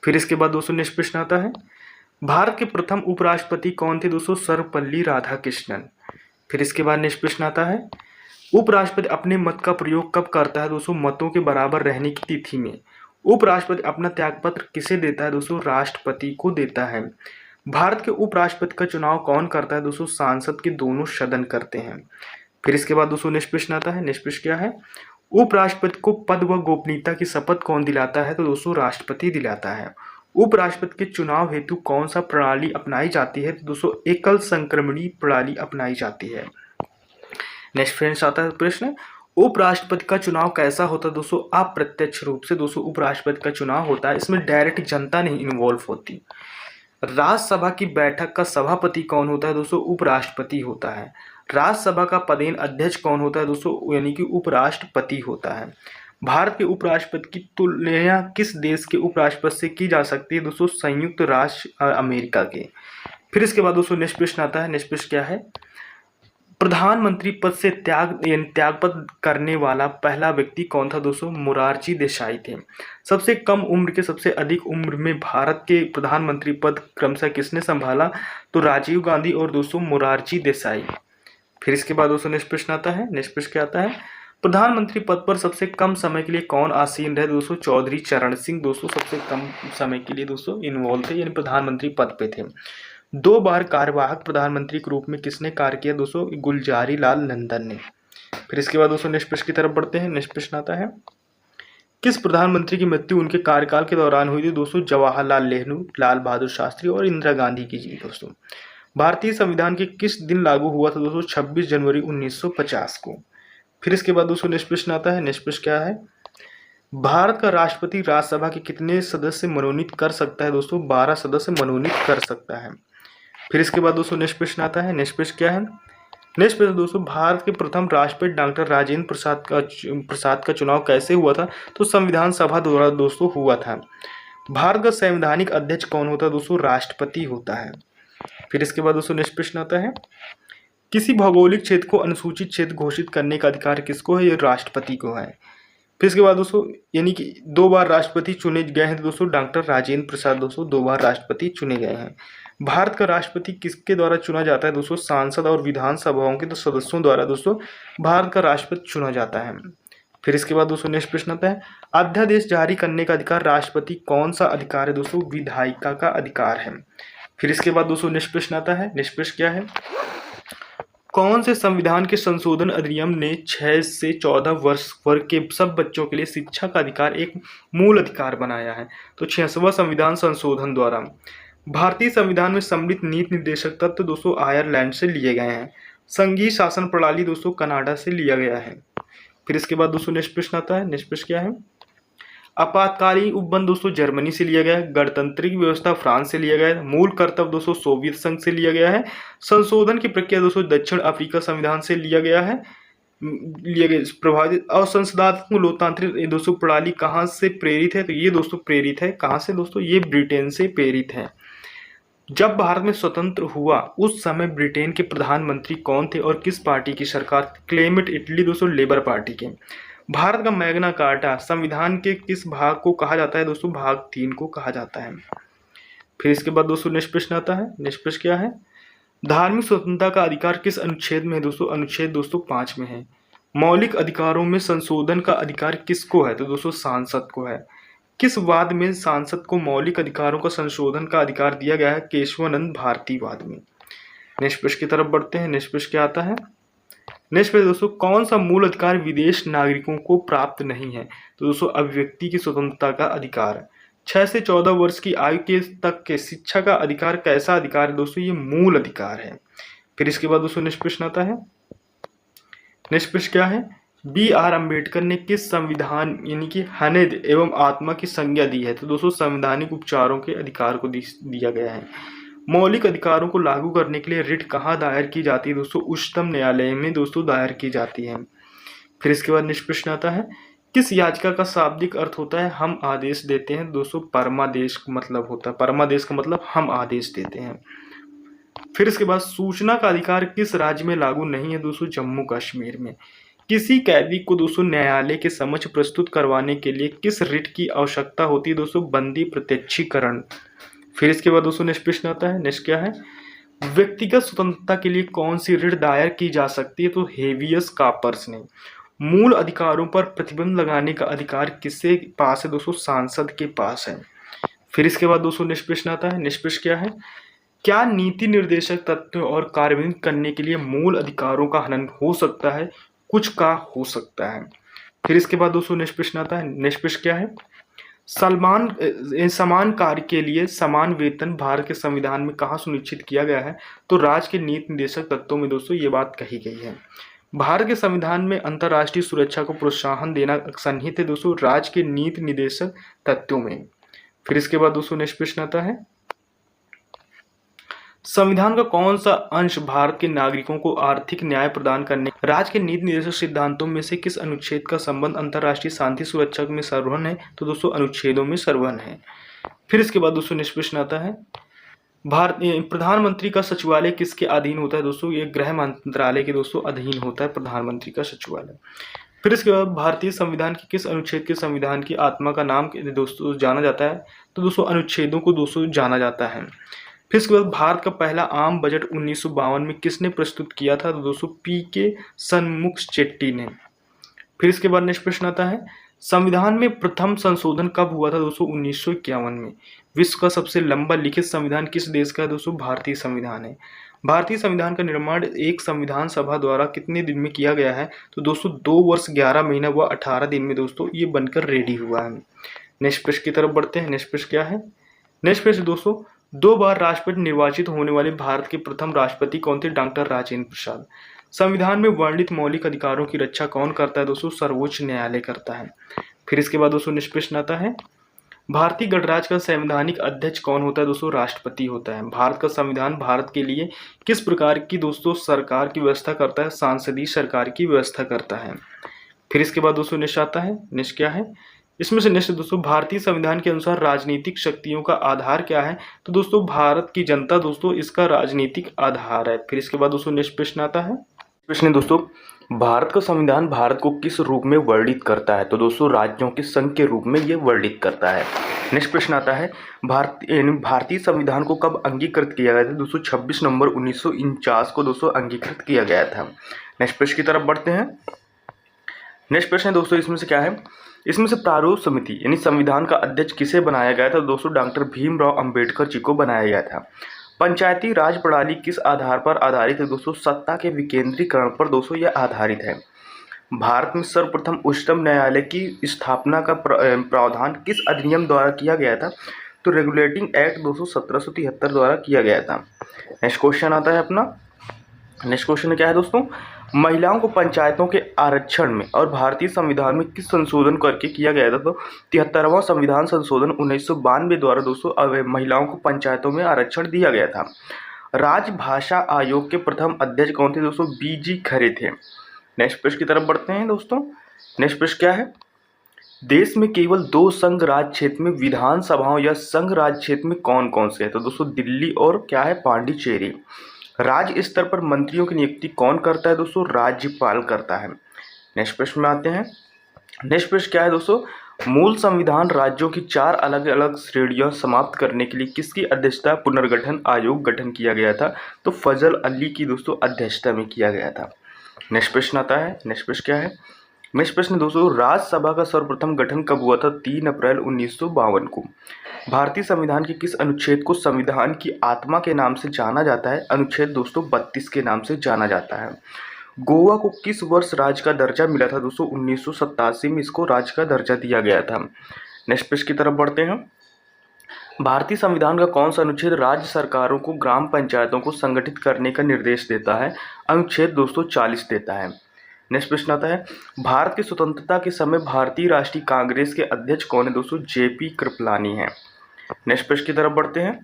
फिर इसके बाद दोस्तों नेक्स्ट प्रश्न आता है, भारत के प्रथम उपराष्ट्रपति कौन थे? दोस्तों सर्वपल्ली राधाकृष्णन। फिर इसके बाद नेक्स्ट प्रश्न आता है, उपराष्ट्रपति अपने मत का प्रयोग कब करता है? दोस्तों मतों के बराबर रहने की तिथि में। उपराष्ट्रपति अपना त्यागपत्र किसे देता है? दोस्तों राष्ट्रपति को देता है। भारत के उपराष्ट्रपति का चुनाव कौन करता है? दोस्तों सांसद के दोनों सदन करते हैं। फिर इसके बाद दोस्तों नेक्स्ट प्रश्न आता है, नेक्स्ट प्रश्न क्या है, उपराष्ट्रपति को पद व गोपनीयता की शपथ कौन दिलाता है? तो दोस्तों राष्ट्रपति दिलाता है। उपराष्ट्रपति के चुनाव हेतु कौन सा प्रणाली अपनाई जाती है? तो दोस्तों एकल संक्रमणी प्रणाली अपनाई जाती है। नेक्स्ट फ्रेंड्स आता है प्रश्न, उपराष्ट्रपति का चुनाव कैसा होता है? दोस्तों अप्रत्यक्ष रूप से दोस्तों उपराष्ट्रपति का चुनाव होता है, इसमें डायरेक्ट जनता नहीं इन्वॉल्व होती। राज्यसभा की बैठक का सभापति कौन होता है? दोस्तों उपराष्ट्रपति होता है। राज्यसभा का पदेन अध्यक्ष कौन होता है? दोस्तों यानी कि उपराष्ट्रपति होता है। भारत के उपराष्ट्रपति की तुलना किस देश के उपराष्ट्रपति से की जा सकती है? दोस्तों संयुक्त राष्ट्र अमेरिका के। फिर इसके बाद दोस्तों नेक्स्ट प्रश्न आता है, नेक्स्ट प्रश्न क्या है, प्रधानमंत्री पद से त्यागपत्र करने वाला पहला व्यक्ति कौन था? दोस्तों मोरारजी देसाई थे। सबसे कम उम्र के सबसे अधिक उम्र में भारत के प्रधानमंत्री पद क्रमशः किसने संभाला? तो राजीव गांधी और दोस्तों मोरारजी देसाई। फिर इसके बाद दोस्तों नेक्स्ट प्रश्न आता है, नेक्स्ट प्रश्न क्या आता है, प्रधानमंत्री पद पर सबसे कम समय के लिए कौन आसीन रहे? दोस्तों चौधरी चरण सिंह दोस्तों सबसे कम समय के लिए दोस्तों इन्वॉल्व थे, यानी प्रधानमंत्री पद पे थे। 2 बार कार्यवाहक प्रधानमंत्री के रूप में किसने कार्य किया? दोस्तों गुलजारी लाल नंदन ने। फिर इसके बाद दोस्तों नेक्स्ट प्रश्न की तरफ बढ़ते हैं। नेक्स्ट प्रश्न आता है, किस प्रधानमंत्री की मृत्यु उनके कार्यकाल के दौरान हुई थी? दोस्तों जवाहरलाल नेहरू, लाल बहादुर शास्त्री और इंदिरा गांधी की जी। दोस्तों भारतीय संविधान के किस दिन लागू हुआ था? दोस्तों 26 जनवरी 1950 को। फिर इसके बाद दोस्तों नेक्स्ट प्रश्न आता है, नेक्स्ट प्रश्न क्या है, भारत का राष्ट्रपति राज्यसभा के कितने सदस्य मनोनीत कर सकता है? दोस्तों 12 सदस्य मनोनीत कर सकता है। फिर इसके बाद दोस्तों नेक्स्ट प्रश्न आता है, नेक्स्ट प्रश्न क्या है, नेक्स्ट प्रश्न दोस्तों भारत के प्रथम राष्ट्रपति डॉक्टर राजेंद्र प्रसाद का चुनाव कैसे हुआ था? तो संविधान सभा द्वारा दोस्तों हुआ था। भारत का संवैधानिक अध्यक्ष कौन होता है? दोस्तों राष्ट्रपति होता है। फिर इसके बाद दोस्तों नेक्स्ट प्रश्न आता है, किसी भौगोलिक क्षेत्र को अनुसूचित क्षेत्र घोषित करने का अधिकार किसको है? ये राष्ट्रपति को है। फिर इसके बाद दोस्तों यानी कि 2 बार राष्ट्रपति चुने गए हैं दोस्तों डॉक्टर राजेंद्र प्रसाद दोस्तों 2 बार राष्ट्रपति चुने गए हैं। भारत का राष्ट्रपति किसके द्वारा चुना जाता है? दोस्तों सांसद और विधानसभाओं के सदस्यों द्वारा दोस्तों भारत का राष्ट्रपति चुना जाता है। फिर इसके बाद दोस्तों नेक्स्ट प्रश्न आता है, अध्यादेश जारी करने का अधिकार राष्ट्रपति कौन सा अधिकार है? दोस्तों विधायिका का अधिकार है। फिर इसके बाद दोस्तों नेक्स्ट प्रश्न आता है, नेक्स्ट प्रश्न क्या है, कौन से संविधान के संशोधन अधिनियम ने 6 से 14 वर्ष वर्ग के सब बच्चों के लिए शिक्षा का अधिकार एक मूल अधिकार बनाया है? तो 66वां संविधान संशोधन द्वारा। भारतीय संविधान में सम्मिलित नीति निर्देशक तत्व दोस्तों आयरलैंड से लिए गए हैं। संघीय शासन प्रणाली दोस्तों कनाडा से लिया गया है। फिर इसके बाद दोस्तों नेक्स्ट प्रश्न आता है, नेक्स्ट प्रश्न क्या है, आपातकालीन उपबंध दोस्तों जर्मनी से लिया गया है। गणतांत्रिक व्यवस्था फ्रांस से लिया गया है। मूल कर्तव्य दोस्तों सोवियत संघ से लिया गया है। संशोधन की प्रक्रिया दोस्तों दक्षिण अफ्रीका संविधान से लिया गया है, प्रभावित। और संसदात्मक लोकतांत्रिक दोस्तों प्रणाली कहाँ से प्रेरित है? तो ये दोस्तों प्रेरित है कहाँ से? दोस्तों ये ब्रिटेन से प्रेरित है। जब भारत में स्वतंत्र हुआ उस समय ब्रिटेन के प्रधानमंत्री कौन थे और किस पार्टी की सरकार? क्लेमेंट इटली दोस्तों लेबर पार्टी के। भारत का मैग्ना कार्टा संविधान के किस भाग को कहा जाता है? दोस्तों भाग 3 को कहा जाता है। फिर इसके बाद दोस्तों नेक्स्ट प्रश्न आता है। नेक्स्ट प्रश्न क्या है, धार्मिक स्वतंत्रता का अधिकार किस अनुच्छेद में है दोस्तों? अनुच्छेद दोस्तों 5 में है। मौलिक अधिकारों में संशोधन का अधिकार किसको है? तो दोस्तों सांसद को है। किस वाद में सांसद को मौलिक अधिकारों का संशोधन का अधिकार दिया गया है? केशवानंद भारती वाद में। नेक्स्ट प्रश्न की तरफ बढ़ते हैं। नेक्स्ट प्रश्न क्या आता है? नेक्स्ट प्रश्न दोस्तों, कौन सा मूल अधिकार विदेश नागरिकों को प्राप्त नहीं है? तो दोस्तों अभिव्यक्ति की स्वतंत्रता का अधिकार। 6 से 14 वर्ष की आयु के तक के शिक्षा का अधिकार कैसा अधिकार है दोस्तों? ये मूल अधिकार है। फिर इसके बाद दोस्तों नेक्स्ट प्रश्न आता है। नेक्स्ट प्रश्न क्या है, B.R. अम्बेडकर ने किस संविधान यानी कि हनद एवं आत्मा की संज्ञा दी है? तो दोस्तों संवैधानिक उपचारों के अधिकार को दिया गया है। मौलिक अधिकारों को लागू करने के लिए रिट कहाँ दायर की जाती है दोस्तों? उच्चतम न्यायालय में दोस्तों दायर की जाती है। फिर इसके बाद नेक्स्ट प्रश्न आता है, किस याचिका का शाब्दिक अर्थ होता है हम आदेश देते हैं? दोस्तों परमादेश मतलब होता है, परमादेश का मतलब हम आदेश देते हैं। फिर इसके बाद सूचना का अधिकार किस राज्य में लागू नहीं है? दोस्तों जम्मू कश्मीर में। किसी कैदी को दोस्तों न्यायालय के समक्ष प्रस्तुत करवाने के लिए किस रिट की आवश्यकता होती है? दोस्तों बंदी प्रत्यक्षीकरण। फिर इसके बाद दोस्तों नेक्स्ट प्रश्न आता है। नेक्स्ट क्या है, व्यक्तिगत स्वतंत्रता के लिए कौन सी रिट दायर की जा सकती है? तो हेवियस कॉर्पस ने। मूल अधिकारों पर प्रतिबंध लगाने का अधिकार किसके पास है? दोस्तों सांसद के पास है। फिर इसके बाद दोस्तों नेक्स्ट प्रश्न आता है। नेक्स्ट प्रश्न क्या है, क्या नीति निर्देशक तत्वों और कार्यान्वित करने के लिए मूल अधिकारों का हनन हो सकता है? कुछ का हो सकता है। फिर इसके बाद दोस्तों नेक्स्ट प्रश्न आता है। नेक्स्ट प्रश्न क्या है, समान कार्य के लिए समान वेतन भारत के संविधान में कहाँ सुनिश्चित किया गया है? तो राज्य के नीति निर्देशक तत्वों में दोस्तों ये बात कही गई है। भारत के संविधान में अंतर्राष्ट्रीय सुरक्षा को प्रोत्साहन देना सन्निहित है दोस्तों राज्य के नीति निर्देशक तत्वों में। फिर इसके बाद दोस्तों नेक्स्ट प्रश्न आता है, संविधान का कौन सा अंश भारत के नागरिकों को आर्थिक न्याय प्रदान करने राज्य के नीति निर्देशक सिद्धांतों में से किस अनुच्छेद का संबंध अंतर्राष्ट्रीय शांति सुरक्षा में सर्वहन है? तो दोस्तों अनुच्छेदों में सर्वहन है। फिर इसके बाद दोस्तों नेक्स्ट प्रश्न आता है, भारत प्रधानमंत्री का सचिवालय किसके अधीन होता है? दोस्तों ये गृह मंत्रालय के दोस्तों अधीन होता है प्रधानमंत्री का सचिवालय। फिर इसके बाद भारतीय संविधान के किस अनुच्छेद के संविधान की आत्मा का नाम दोस्तों जाना जाता है? तो दोस्तों अनुच्छेदों को दोस्तों जाना जाता है। फिर इसके बाद भारत का पहला आम बजट 1952 में किसने प्रस्तुत किया था? तो दोस्तों P.K. सनमुखचेट्टी ने। फिर इसके बाद नेक्स्ट प्रश्न आता है, संविधान में प्रथम संशोधन कब हुआ था? दोस्तों 1951 में। विश्व का सबसे लंबा लिखित संविधान किस देश का है? दोस्तों भारतीय संविधान है। भारतीय संविधान का निर्माण एक संविधान सभा द्वारा कितने दिन में किया गया है? तो दोस्तों 2 वर्ष 11 महीना व 18 दिन में दोस्तों ये बनकर रेडी हुआ है। नेक्स्ट प्रश्न की तरफ बढ़ते हैं। नेक्स्ट प्रश्न क्या है, नेक्स्ट प्रश्न दोस्तों, 2 बार राष्ट्रपति निर्वाचित होने वाले भारत के प्रथम राष्ट्रपति कौन थे? डॉक्टर राजेंद्र प्रसाद। संविधान में वर्णित मौलिक अधिकारों की रक्षा कौन करता है? दोस्तों सर्वोच्च न्यायालय करता है। फिर इसके बाद दोस्तों नेक्स्ट प्रश्न आता है, भारतीय गणराज्य का संवैधानिक अध्यक्ष कौन होता है? दोस्तों राष्ट्रपति होता है। भारत का संविधान भारत के लिए किस प्रकार की दोस्तों सरकार की व्यवस्था करता है? सांसदीय सरकार की व्यवस्था करता है। फिर इसके बाद दोस्तों नेक्स्ट आता है। नेक्स्ट क्या है, इसमें से नेक्स्ट दोस्तों, भारतीय संविधान के अनुसार राजनीतिक शक्तियों का आधार क्या है? तो दोस्तों भारत की जनता दोस्तों इसका राजनीतिक आधार है। फिर इसके बाद दोस्तों नेक्स्ट प्रश्न आता है। प्रश्न है दोस्तों, भारत का संविधान भारत को किस रूप में वर्णित करता है? तो दोस्तों राज्यों के संघ के रूप में ये वर्णित करता है। नेक्स्ट प्रश्न आता है, भारतीय संविधान को कब अंगीकृत किया गया था? दोस्तों 26 नवंबर 1949 को दोस्तों अंगीकृत किया गया था। नेक्स्ट प्रश्न की तरफ बढ़ते हैं। नेक्स्ट प्रश्न है दोस्तों, इसमें से क्या है, इसमें से प्रारूप समिति यानी संविधान का अध्यक्ष किसे बनाया गया था? दोस्तों डॉक्टर भीमराव अंबेडकर जी को बनाया गया था। पंचायती राज प्रणाली किस आधार पर आधारित है? दोस्तों सत्ता के विकेंद्रीकरण पर दोस्तों यह आधारित है। भारत में सर्वप्रथम उच्चतम न्यायालय की स्थापना का प्रावधान किस अधिनियम द्वारा किया गया था? तो रेगुलेटिंग एक्ट दोस्तों 1773 द्वारा किया गया था। नेक्स्ट क्वेश्चन आता है अपना। नेक्स्ट क्वेश्चन क्या है दोस्तों, महिलाओं को पंचायतों के आरक्षण में और भारतीय संविधान में किस संशोधन करके किया गया था? तो 73वां संविधान संशोधन 1992 द्वारा दोस्तों महिलाओं को पंचायतों में आरक्षण दिया गया था। राजभाषा आयोग के प्रथम अध्यक्ष कौन थे? दोस्तों B.G. खरे थे। नेक्स्ट प्रश्न की तरफ बढ़ते हैं दोस्तों। नेक्स्ट प्रश्न क्या है, देश में केवल 2 संघ राज्य क्षेत्र में विधानसभाओं या संघ राज्य क्षेत्र में कौन कौन से है? तो दोस्तों दिल्ली और क्या है, पांडिचेरी। राज्य स्तर पर मंत्रियों की नियुक्ति कौन करता है? दोस्तों राज्यपाल करता है। नेक्स्ट प्रश्न में आते हैं। नेक्स्ट प्रश्न क्या है दोस्तों, मूल संविधान राज्यों की 4 अलग अलग श्रेणियां समाप्त करने के लिए किसकी अध्यक्षता पुनर्गठन आयोग गठन किया गया था? तो फजल अली की दोस्तों अध्यक्षता में किया गया था। नेक्स्ट प्रश्न आता है। नेक्स्ट प्रश्न क्या है? नेक्स्ट प्रश्न दोस्तों, राज्यसभा का सर्वप्रथम गठन कब हुआ था? 3 अप्रैल 1952 को। भारतीय संविधान के किस अनुच्छेद को संविधान की आत्मा के नाम से जाना जाता है? अनुच्छेद दोस्तों 32 के नाम से जाना जाता है। गोवा को किस वर्ष राज्य का दर्जा मिला था? दोस्तों 1987 में इसको राज्य का दर्जा दिया गया था। नेक्स्ट प्रश्न की तरफ बढ़ते हैं। भारतीय संविधान का कौन सा अनुच्छेद राज्य सरकारों को ग्राम पंचायतों को संगठित करने का निर्देश देता है? अनुच्छेद दोस्तों 40 देता है। नेक्स्ट प्रश्न आता है, भारत की स्वतंत्रता के समय भारतीय राष्ट्रीय कांग्रेस के अध्यक्ष कौन है? दोस्तों जेपी कृपलानी है। नेक्स्ट प्रश्न की तरफ बढ़ते हैं।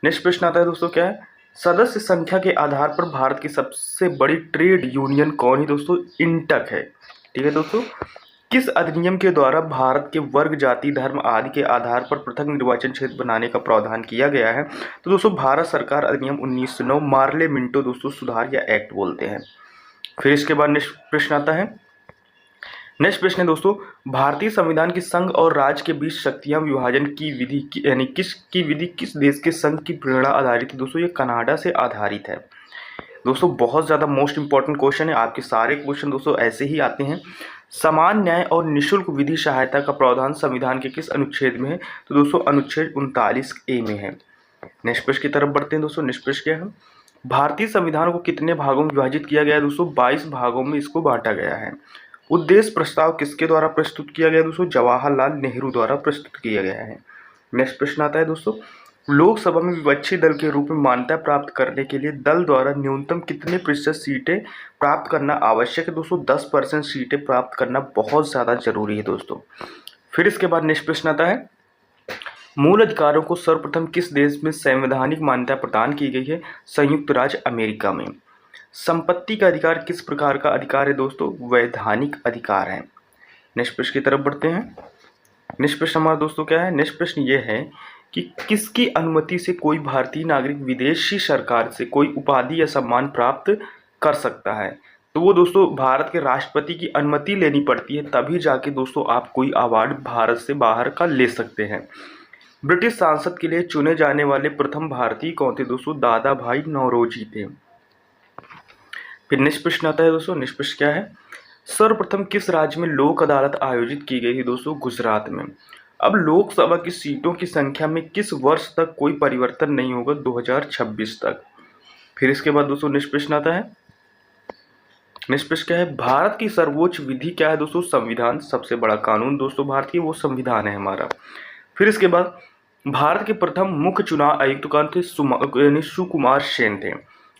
नेक्स्ट प्रश्न आता है दोस्तों, क्या है? सदस्य संख्या के आधार पर भारत की सबसे बड़ी ट्रेड यूनियन कौन है? दोस्तों इंटक है। ठीक है दोस्तों, किस अधिनियम के द्वारा भारत के वर्ग, जाति, धर्म आदि के आधार पर पृथक निर्वाचन क्षेत्र बनाने का प्रावधान किया गया है? तो दोस्तों भारत सरकार अधिनियम 1909, मार्ले मिंटो दोस्तों सुधार या एक्ट बोलते हैं। फिर इसके बाद नेक्स्ट प्रश्न आता है। नेक्स्ट प्रश्न है दोस्तों, भारतीय संविधान की संघ और राज्य के बीच शक्तियां विभाजन की विधि यानी किसकी विधि किस देश के संघ की प्रेरणा आधारित है? दोस्तों ये कनाडा से आधारित है। दोस्तों बहुत ज़्यादा मोस्ट इंपॉर्टेंट क्वेश्चन है, आपके सारे क्वेश्चन दोस्तों ऐसे ही आते हैं। समान न्याय और निःशुल्क विधि सहायता का प्रावधान संविधान के किस अनुच्छेद में है? तो दोस्तों अनुच्छेद 39A में है। नेक्स्ट प्रश्न की तरफ बढ़ते हैं दोस्तों। नेक्स्ट प्रश्न क्या है? भारतीय संविधान को कितने भागों में विभाजित किया गया है? दोस्तों 22 भागों में इसको बांटा गया है। उद्देश्य प्रस्ताव किसके द्वारा प्रस्तुत किया गया? दोस्तों जवाहरलाल नेहरू द्वारा प्रस्तुत किया गया है। नेक्स्ट प्रश्न आता है दोस्तों, लोकसभा में विपक्षी दल के रूप में मान्यता प्राप्त करने के लिए दल द्वारा न्यूनतम कितने प्रतिशत सीटें प्राप्त करना आवश्यक है? दोस्तों 10% सीटें प्राप्त करना बहुत ज़्यादा जरूरी है दोस्तों। फिर इसके बाद नेक्स्ट प्रश्न आता है, मूल अधिकारों को सर्वप्रथम किस देश में संवैधानिक मान्यता प्रदान की गई है? संयुक्त राज्य अमेरिका में। संपत्ति का अधिकार किस प्रकार का अधिकार है? दोस्तों वैधानिक अधिकार है। नेक्स्ट प्रश्न की तरफ बढ़ते हैं। नेक्स्ट प्रश्न हमारा दोस्तों क्या है? नेक्स्ट प्रश्न ये है कि किसकी अनुमति से कोई भारतीय नागरिक विदेशी सरकार से कोई उपाधि या सम्मान प्राप्त कर सकता है? तो वो दोस्तों भारत के राष्ट्रपति की अनुमति लेनी पड़ती है, तभी जाके दोस्तों आप कोई अवार्ड भारत से बाहर का ले सकते हैं। ब्रिटिश सांसद के लिए चुने जाने वाले प्रथम भारतीय कौन थे? दोस्तों दादा भाई नौरोजी थे। फिर नेक्स्ट प्रश्न आता है दोस्तों। नेक्स्ट प्रश्न क्या है? सर्वप्रथम किस राज्य में लोक अदालत आयोजित की गई थी? दोस्तों गुजरात में। अब लोकसभा की सीटों की संख्या में किस वर्ष तक कोई परिवर्तन नहीं होगा? 2026 तक। फिर इसके बाद दोस्तों नेक्स्ट प्रश्न आता है। नेक्स्ट प्रश्न क्या है? भारत की सर्वोच्च विधि क्या है? दोस्तों संविधान। सबसे बड़ा कानून दोस्तों भारत की वो संविधान है हमारा। फिर इसके बाद भारत के प्रथम मुख्य चुनाव आयुक्त कौन थे? सुकुमार सेन थे।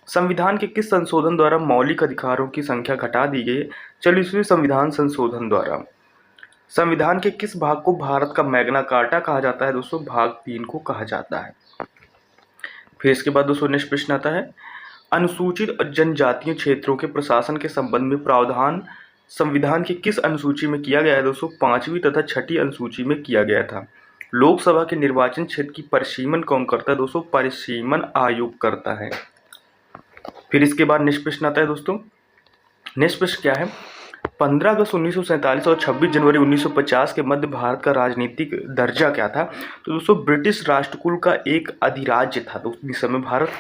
संविधान के किस संशोधन द्वारा मौलिक अधिकारों की संख्या घटा दी गई है? 40वें संविधान संशोधन द्वारा। संविधान के किस भाग को भारत का मैग्ना कार्टा कहा जाता है? दोस्तों भाग 3 को कहा जाता है। फिर इसके बाद दोस्तों नेक्स्ट प्रश्न आता है, अनुसूचित जनजातीय क्षेत्रों के प्रशासन के संबंध में प्रावधान संविधान की किस अनुसूची में किया गया है? दोस्तों 5वीं तथा 6ठी अनुसूची में किया गया था। लोकसभा के निर्वाचन क्षेत्र की परिसीमन कौन करता है? दोस्तों परिसीमन आयोग करता है। फिर इसके बाद नेक्स्ट प्रश्न आता है दोस्तों। नेक्स्ट प्रश्न क्या है? 15 अगस्त 1947 और 26 जनवरी 1950 के मध्य भारत का राजनीतिक दर्जा क्या था? तो दोस्तों ब्रिटिश राष्ट्रकुल का एक अधिराज्य था दोस्तों इस समय भारत।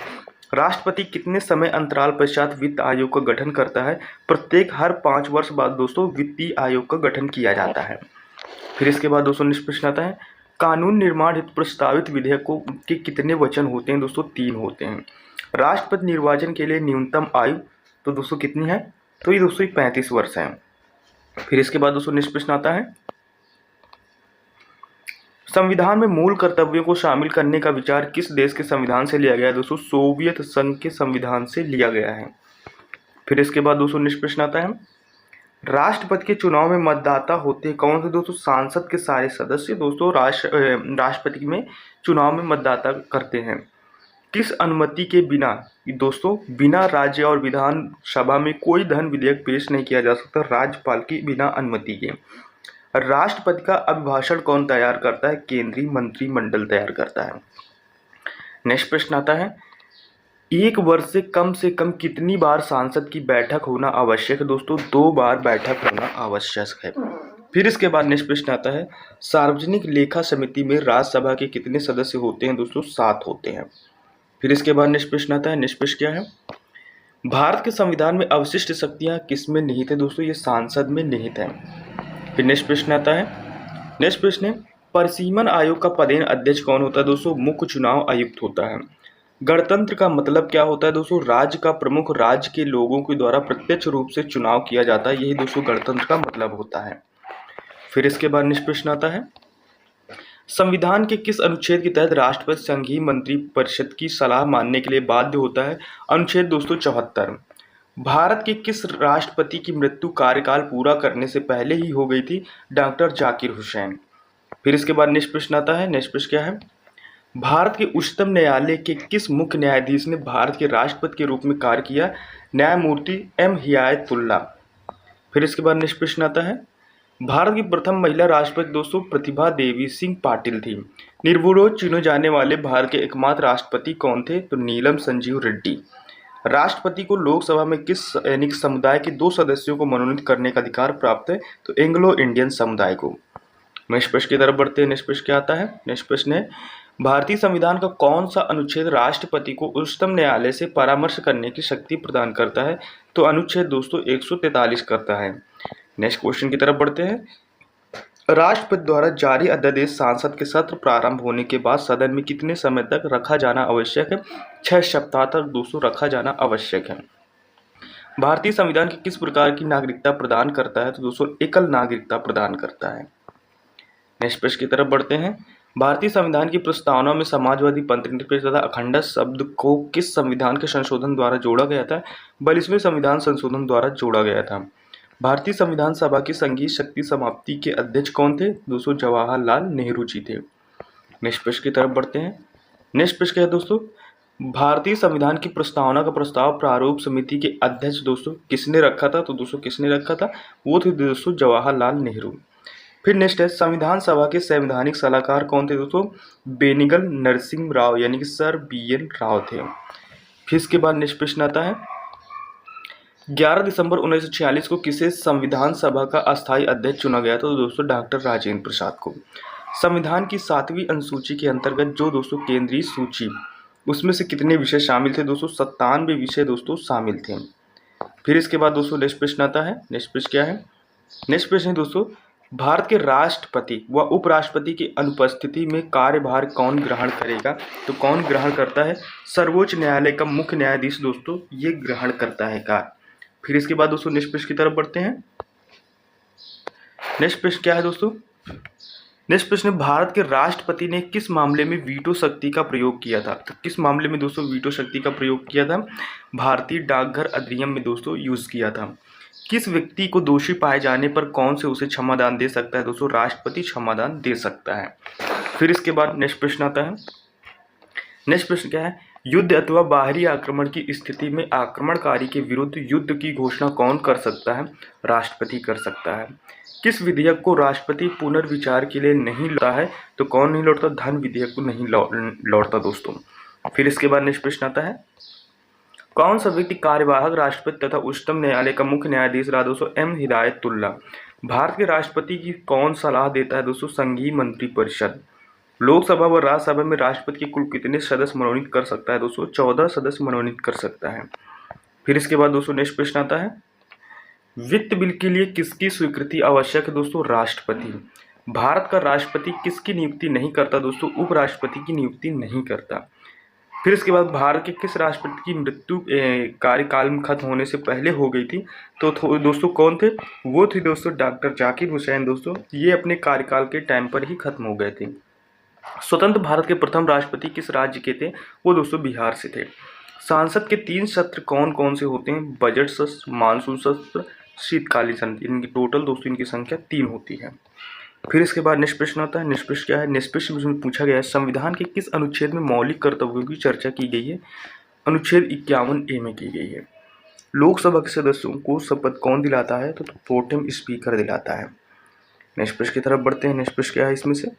राष्ट्रपति कितने समय अंतराल पश्चात वित्त आयोग का गठन करता है? प्रत्येक हर 5 वर्ष बाद दोस्तों वित्तीय आयोग का गठन किया जाता है। फिर इसके बाद दोस्तों नेक्स्ट प्रश्न आता है, कानून निर्माण हेतु प्रस्तावित विधेयकों के कितने वचन होते हैं? दोस्तों 3 होते हैं। राष्ट्रपति निर्वाचन के लिए न्यूनतम आयु तो दोस्तों कितनी है? तो ये दोस्तों 35 वर्ष है। फिर इसके बाद दोस्तों नेक्स्ट प्रश्न आता है, संविधान में मूल कर्तव्यों को शामिल करने का विचार किस देश के संविधान से लिया गया है? दोस्तों सोवियत संघ के संविधान से लिया गया है। फिर इसके बाद दोस्तों नेक्स्ट प्रश्न आता है, राष्ट्रपति के चुनाव में मतदाता होते हैं कौन से? दोस्तों सांसद के सारे सदस्य दोस्तों राष्ट्रपति में चुनाव में मतदाता करते हैं। किस अनुमति के बिना? दोस्तों बिना राज्य और विधानसभा में कोई धन विधेयक पेश नहीं किया जा सकता राज्यपाल की बिना अनुमति के। राष्ट्रपति का अभिभाषण कौन तैयार करता है? केंद्रीय मंत्रिमंडल तैयार करता है। नेक्स्ट प्रश्न आता है, एक वर्ष से कम कितनी बार सांसद की बैठक होना आवश्यक है? दोस्तों 2 बार बैठक होना आवश्यक है। फिर इसके बाद नेक्स्ट प्रश्न आता है, सार्वजनिक लेखा समिति में राज्यसभा के कितने सदस्य होते हैं दोस्तों? 7 होते हैं। फिर इसके बाद नेक्स्ट प्रश्न आता है, नेक्स्ट प्रश्न क्या है, भारत के संविधान में अवशिष्ट शक्तियां किस में निहित है दोस्तों? ये सांसद में निहित है। फिर नेक्स्ट प्रश्न आता है, नेक्स्ट प्रश्न है, परिसीमन आयोग का पदेन अध्यक्ष कौन होता है दोस्तों? मुख्य चुनाव आयुक्त होता है। गणतंत्र का मतलब क्या होता है दोस्तों? राज्य का प्रमुख राज्य के लोगों के द्वारा प्रत्यक्ष रूप से चुनाव किया जाता है, यही दोस्तों गणतंत्र का मतलब होता है। फिर इसके बाद नेक्स्ट प्रश्न आता है, संविधान के किस अनुच्छेद के तहत राष्ट्रपति संघीय मंत्रिपरिषद की सलाह मानने के लिए बाध्य होता है? अनुच्छेद दोस्तों 74। भारत के किस राष्ट्रपति की मृत्यु कार्यकाल पूरा करने से पहले ही हो गई थी? डॉक्टर जाकिर हुसैन। फिर इसके बाद नेक्स्ट प्रश्न आता है, नेक्स्ट प्रश्न क्या है, भारत के उच्चतम न्यायालय के किस मुख्य न्यायाधीश ने भारत के राष्ट्रपति के रूप में कार्य किया? न्यायमूर्ति एम हिदायतुल्ला। फिर इसके बाद नेक्स्ट प्रश्न आता है, भारत की प्रथम महिला राष्ट्रपति दोस्तों प्रतिभा देवी सिंह पाटिल थी। निर्विरोध चुने जाने वाले भारत के एकमात्र राष्ट्रपति कौन थे? तो नीलम संजीव रेड्डी। राष्ट्रपति को लोकसभा में किस सैनिक समुदाय के 2 सदस्यों को मनोनीत करने का अधिकार प्राप्त है? तो एंग्लो इंडियन समुदाय को। नेक्स्ट प्रश्न की तरफ बढ़ते हैं। नेक्स्ट प्रश्न क्या आता है, नेक्स्ट प्रश्न है, भारतीय संविधान का कौन सा अनुच्छेद राष्ट्रपति को उच्चतम न्यायालय से परामर्श करने की शक्ति प्रदान करता है? तो अनुच्छेद दोस्तों 143 करता है। नेक्स्ट क्वेश्चन की तरफ बढ़ते हैं, राष्ट्रपति द्वारा जारी अध्यादेश संसद के सत्र प्रारंभ होने के बाद सदन में कितने समय तक रखा जाना आवश्यक है? 6 सप्ताह तक दोस्तों रखा जाना आवश्यक है। भारतीय संविधान की किस प्रकार की नागरिकता प्रदान करता है? तो दोस्तों एकल नागरिकता प्रदान करता है। नेक्स्ट प्रश्न की तरफ बढ़ते हैं, भारतीय संविधान की प्रस्तावना में समाजवादी, पंथनिरपेक्ष तथा अखंडता शब्द को किस संविधान के संशोधन द्वारा जोड़ा गया था? 42वें संविधान संशोधन द्वारा जोड़ा गया था। भारतीय संविधान सभा की संघीय शक्ति समाप्ति के अध्यक्ष कौन थे? दोस्तों जवाहरलाल नेहरू जी थे। नेक्स्ट प्रश्न की तरफ बढ़ते हैं। नेक्स्ट प्रश्न क्या है दोस्तों, भारतीय संविधान की प्रस्तावना का प्रस्ताव प्रारूप समिति के अध्यक्ष दोस्तों किसने रखा था? तो दोस्तों किसने रखा था? वो थे दोस्तों जवाहरलाल नेहरू। फिर नेक्स्ट है, संविधान सभा के संवैधानिक सलाहकार कौन थे दोस्तों? बेनिगल नरसिंह राव यानी कि सर BN राव थे। फिर इसके बाद नेक्स्ट प्रश्न आता है, 11 दिसंबर 1946 को किसे संविधान सभा का अस्थायी अध्यक्ष चुना गया था? तो दोस्तों डॉक्टर राजेंद्र प्रसाद को। संविधान की 7वीं अनुसूची के अंतर्गत जो दोस्तों केंद्रीय सूची, उसमें से कितने विषय शामिल थे? दोस्तों 97 विषय दोस्तों शामिल थे। फिर इसके बाद दोस्तों नेक्स्ट प्रश्न आता है, नेक्स्ट प्रश्न क्या है, नेक्स्ट प्रश्न है दोस्तों, भारत के राष्ट्रपति व उपराष्ट्रपति की अनुपस्थिति में कार्यभार कौन ग्रहण करेगा? तो कौन ग्रहण करता है? सर्वोच्च न्यायालय का मुख्य न्यायाधीश दोस्तों ये ग्रहण करता है कार्य। फिर इसके बाद दोस्तों नेक्स्ट प्रश्न की तरफ बढ़ते हैं। नेक्स्ट प्रश्न क्या है दोस्तों, नेक्स्ट प्रश्न, भारत के राष्ट्रपति ने किस मामले में वीटो शक्ति का प्रयोग किया था? तो किस मामले में दोस्तों वीटो शक्ति का प्रयोग किया था? भारतीय डाकघर अधिनियम में दोस्तों यूज किया था। किस व्यक्ति को दोषी पाए जाने पर कौन से उसे क्षमादान दे सकता है? दोस्तों राष्ट्रपति क्षमादान दे सकता है। फिर इसके बाद नेक्स्ट प्रश्न आता है, नेक्स्ट प्रश्न क्या है, युद्ध अथवा बाहरी आक्रमण की स्थिति में आक्रमणकारी के विरुद्ध युद्ध की घोषणा कौन कर सकता है? राष्ट्रपति कर सकता है। किस विधेयक को राष्ट्रपति पुनर्विचार के लिए नहीं लौटा है? तो कौन नहीं लौटता? धन विधेयक को नहीं लौटता दोस्तों। फिर इसके बाद नेक्स्ट प्रश्न आता है, कौन सा व्यक्ति कार्यवाहक राष्ट्रपति तथा उच्चतम न्यायालय का मुख्य न्यायाधीश रहा? दोस्तों एम हिदायतुल्ला। भारत के राष्ट्रपति की कौन सलाह देता है? दोस्तों संघीय मंत्रिपरिषद। लोकसभा व राज्यसभा में राष्ट्रपति के कुल कितने सदस्य मनोनीत कर सकता है? दोस्तों 14 सदस्य मनोनीत कर सकता है। फिर इसके बाद दोस्तों नेक्स्ट प्रश्न आता है, वित्त बिल के लिए किसकी स्वीकृति आवश्यक है? दोस्तों राष्ट्रपति। भारत का राष्ट्रपति किसकी नियुक्ति नहीं करता? दोस्तों उपराष्ट्रपति की नियुक्ति नहीं करता। फिर इसके बाद भारत के किस राष्ट्रपति की मृत्यु कार्यकाल में खत्म होने से पहले हो गई थी? तो दोस्तों कौन थे? वो थे दोस्तों डॉक्टर जाकिर हुसैन। दोस्तों ये अपने कार्यकाल के टाइम पर ही खत्म हो गए थे। स्वतंत्र भारत के प्रथम राष्ट्रपति किस राज्य के थे? वो दोस्तों बिहार से थे। संसद के 3 सत्र कौन कौन से होते हैं? बजट सत्र, मानसून सत्र, शीतकालीन सत्र। इनकी टोटल दोस्तों इनकी संख्या 3 होती है। फिर इसके बाद नेक्स्ट प्रश्न आता है, नेक्स्ट प्रश्न क्या है, नेक्स्ट प्रश्न में पूछा गया है, संविधान के किस अनुच्छेद में मौलिक कर्तव्यों की चर्चा की गई है? अनुच्छेद 51A में की गई है। लोकसभा के सदस्यों को शपथ कौन दिलाता है? तो प्रोटेम स्पीकर दिलाता है। नेक्स्ट प्रश्न की तरफ बढ़ते हैं। नेक्स्ट प्रश्न क्या है इसमें से,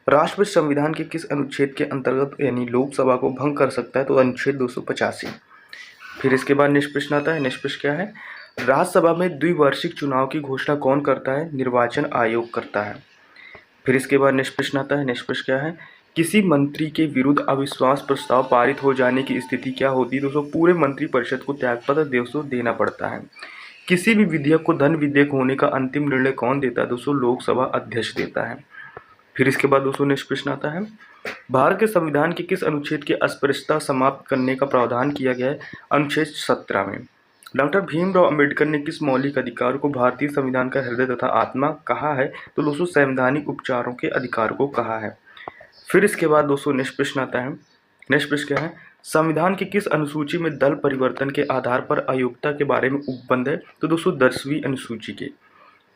राष्ट्रपति संविधान के किस अनुच्छेद के अंतर्गत यानी लोकसभा को भंग कर सकता है? तो अनुच्छेद 285। फिर इसके बाद नेक्स्ट प्रश्न आता है, नेक्स्ट प्रश्न क्या है, राज्यसभा में द्विवार्षिक चुनाव की घोषणा कौन करता है? निर्वाचन आयोग करता है। फिर इसके बाद नेक्स्ट प्रश्न आता है। नेक्स्ट प्रश्न क्या है? किसी मंत्री के विरुद्ध अविश्वास प्रस्ताव पारित हो जाने की स्थिति क्या होती है? दोस्तों पूरे मंत्रिपरिषद को त्यागपत्र दोस्तों देना पड़ता है। किसी भी विधेयक को धन विधेयक होने का अंतिम निर्णय कौन देता है? दोस्तों लोकसभा अध्यक्ष देता है। फिर इसके बाद दोस्तों नेक्स्ट प्रश्न आता है। भारत के संविधान के किस अनुच्छेद की अस्पृश्यता समाप्त करने का प्रावधान किया गया है? अनुच्छेद 17 में। डॉक्टर भीमराव अंबेडकर ने किस मौलिक अधिकार को भारतीय संविधान का हृदय तथा आत्मा कहा है? तो दोस्तों संवैधानिक उपचारों के अधिकार को कहा है। फिर इसके बाद दोस्तों नेक्स्ट प्रश्न आता है। नेक्स्ट प्रश्न क्या है? संविधान की किस अनुसूची में दल परिवर्तन के आधार पर अयोग्यता के बारे में उपबंध है? तो दोस्तों 10वीं अनुसूची के।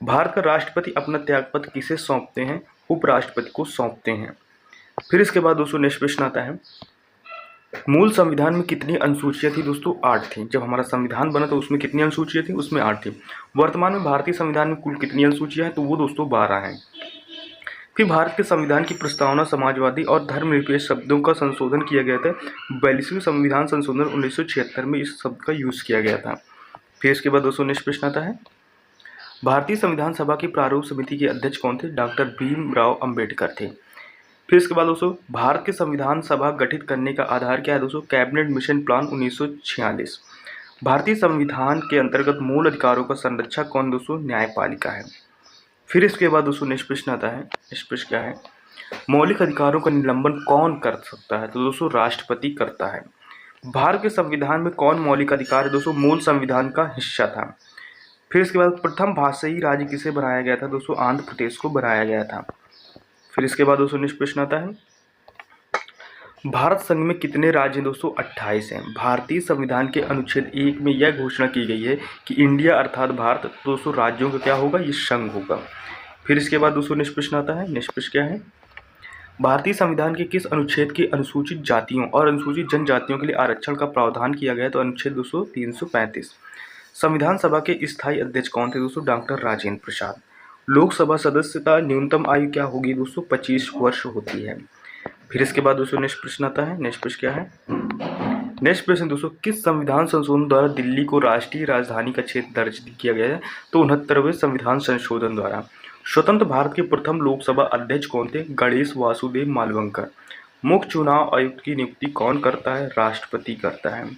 भारत का राष्ट्रपति अपना त्यागपत्र किसे सौंपते हैं? उपराष्ट्रपति को सौंपते हैं। फिर इसके बाद दोस्तों नेक्स्ट प्रश्न आता है। मूल संविधान में कितनी अनुसूचियां थी? दोस्तों 8 थी। जब हमारा संविधान बना तो उसमें कितनी अनुसूचियां थी? उसमें 8 थी। वर्तमान में भारतीय संविधान में कुल कितनी अनुसूचियां हैं? तो वो दोस्तों 12 हैं। फिर भारत के संविधान की प्रस्तावना समाजवादी और धर्मनिरपेक्ष शब्दों का संशोधन किया गया था। 42वें संविधान संशोधन 1976 में इस शब्द का यूज किया गया था। फिर इसके बाद दोस्तों नेक्स्ट प्रश्न आता है। भारतीय संविधान सभा की प्रारूप समिति के अध्यक्ष कौन थे? डॉक्टर भीमराव अंबेडकर थे। फिर इसके बाद दोस्तों भारत के संविधान सभा गठित करने का आधार क्या है? दोस्तों कैबिनेट मिशन प्लान 1946। भारतीय संविधान के अंतर्गत मूल अधिकारों का संरक्षक कौन? दोस्तों न्यायपालिका है। फिर इसके बाद दोस्तों नेक्स्ट प्रश्न आता है। नेक्स्ट प्रश्न क्या है? मौलिक अधिकारों का निलंबन कौन कर सकता है? तो दोस्तों राष्ट्रपति करता है। भारत के संविधान में कौन मौलिक अधिकार है? दोस्तों मूल संविधान का हिस्सा था। फिर इसके बाद प्रथम भाषाई राज्य किसे बनाया गया था? दोस्तों आंध्र प्रदेश को बनाया गया था। फिर इसके बाद दोस्तों नेक्स्ट प्रश्न आता है। भारत संघ में कितने राज्य हैं? दोस्तों 28 हैं। भारतीय संविधान के अनुच्छेद 1 में यह घोषणा की गई है कि इंडिया अर्थात भारत दोस्तों राज्यों का क्या होगा? ये संघ होगा। फिर इसके बाद दोस्तों नेक्स्ट प्रश्न आता है। नेक्स्ट प्रश्न क्या है? भारतीय संविधान के किस अनुच्छेद के अनुसूचित जातियों और अनुसूचित जनजातियों के लिए आरक्षण का प्रावधान किया गया है? तो अनुच्छेद दोस्तों 335। संविधान सभा के स्थायी अध्यक्ष कौन थे? दोस्तों डॉक्टर राजेंद्र प्रसाद। लोकसभा सदस्यता न्यूनतम आयु क्या होगी? दोस्तों 25 वर्ष होती है। फिर इसके बाद दोस्तों नेक्स्ट प्रश्न आता है। नेक्स्ट प्रश्न क्या है? नेक्स्ट प्रश्न दोस्तों किस संविधान संशोधन द्वारा दिल्ली को राष्ट्रीय राजधानी का क्षेत्र दर्ज किया गया है? तो 69वें संविधान संशोधन द्वारा। स्वतंत्र भारत के प्रथम लोकसभा अध्यक्ष कौन थे? गणेश वासुदेव मालवंकर। मुख्य चुनाव आयुक्त की नियुक्ति कौन करता है? राष्ट्रपति करता है।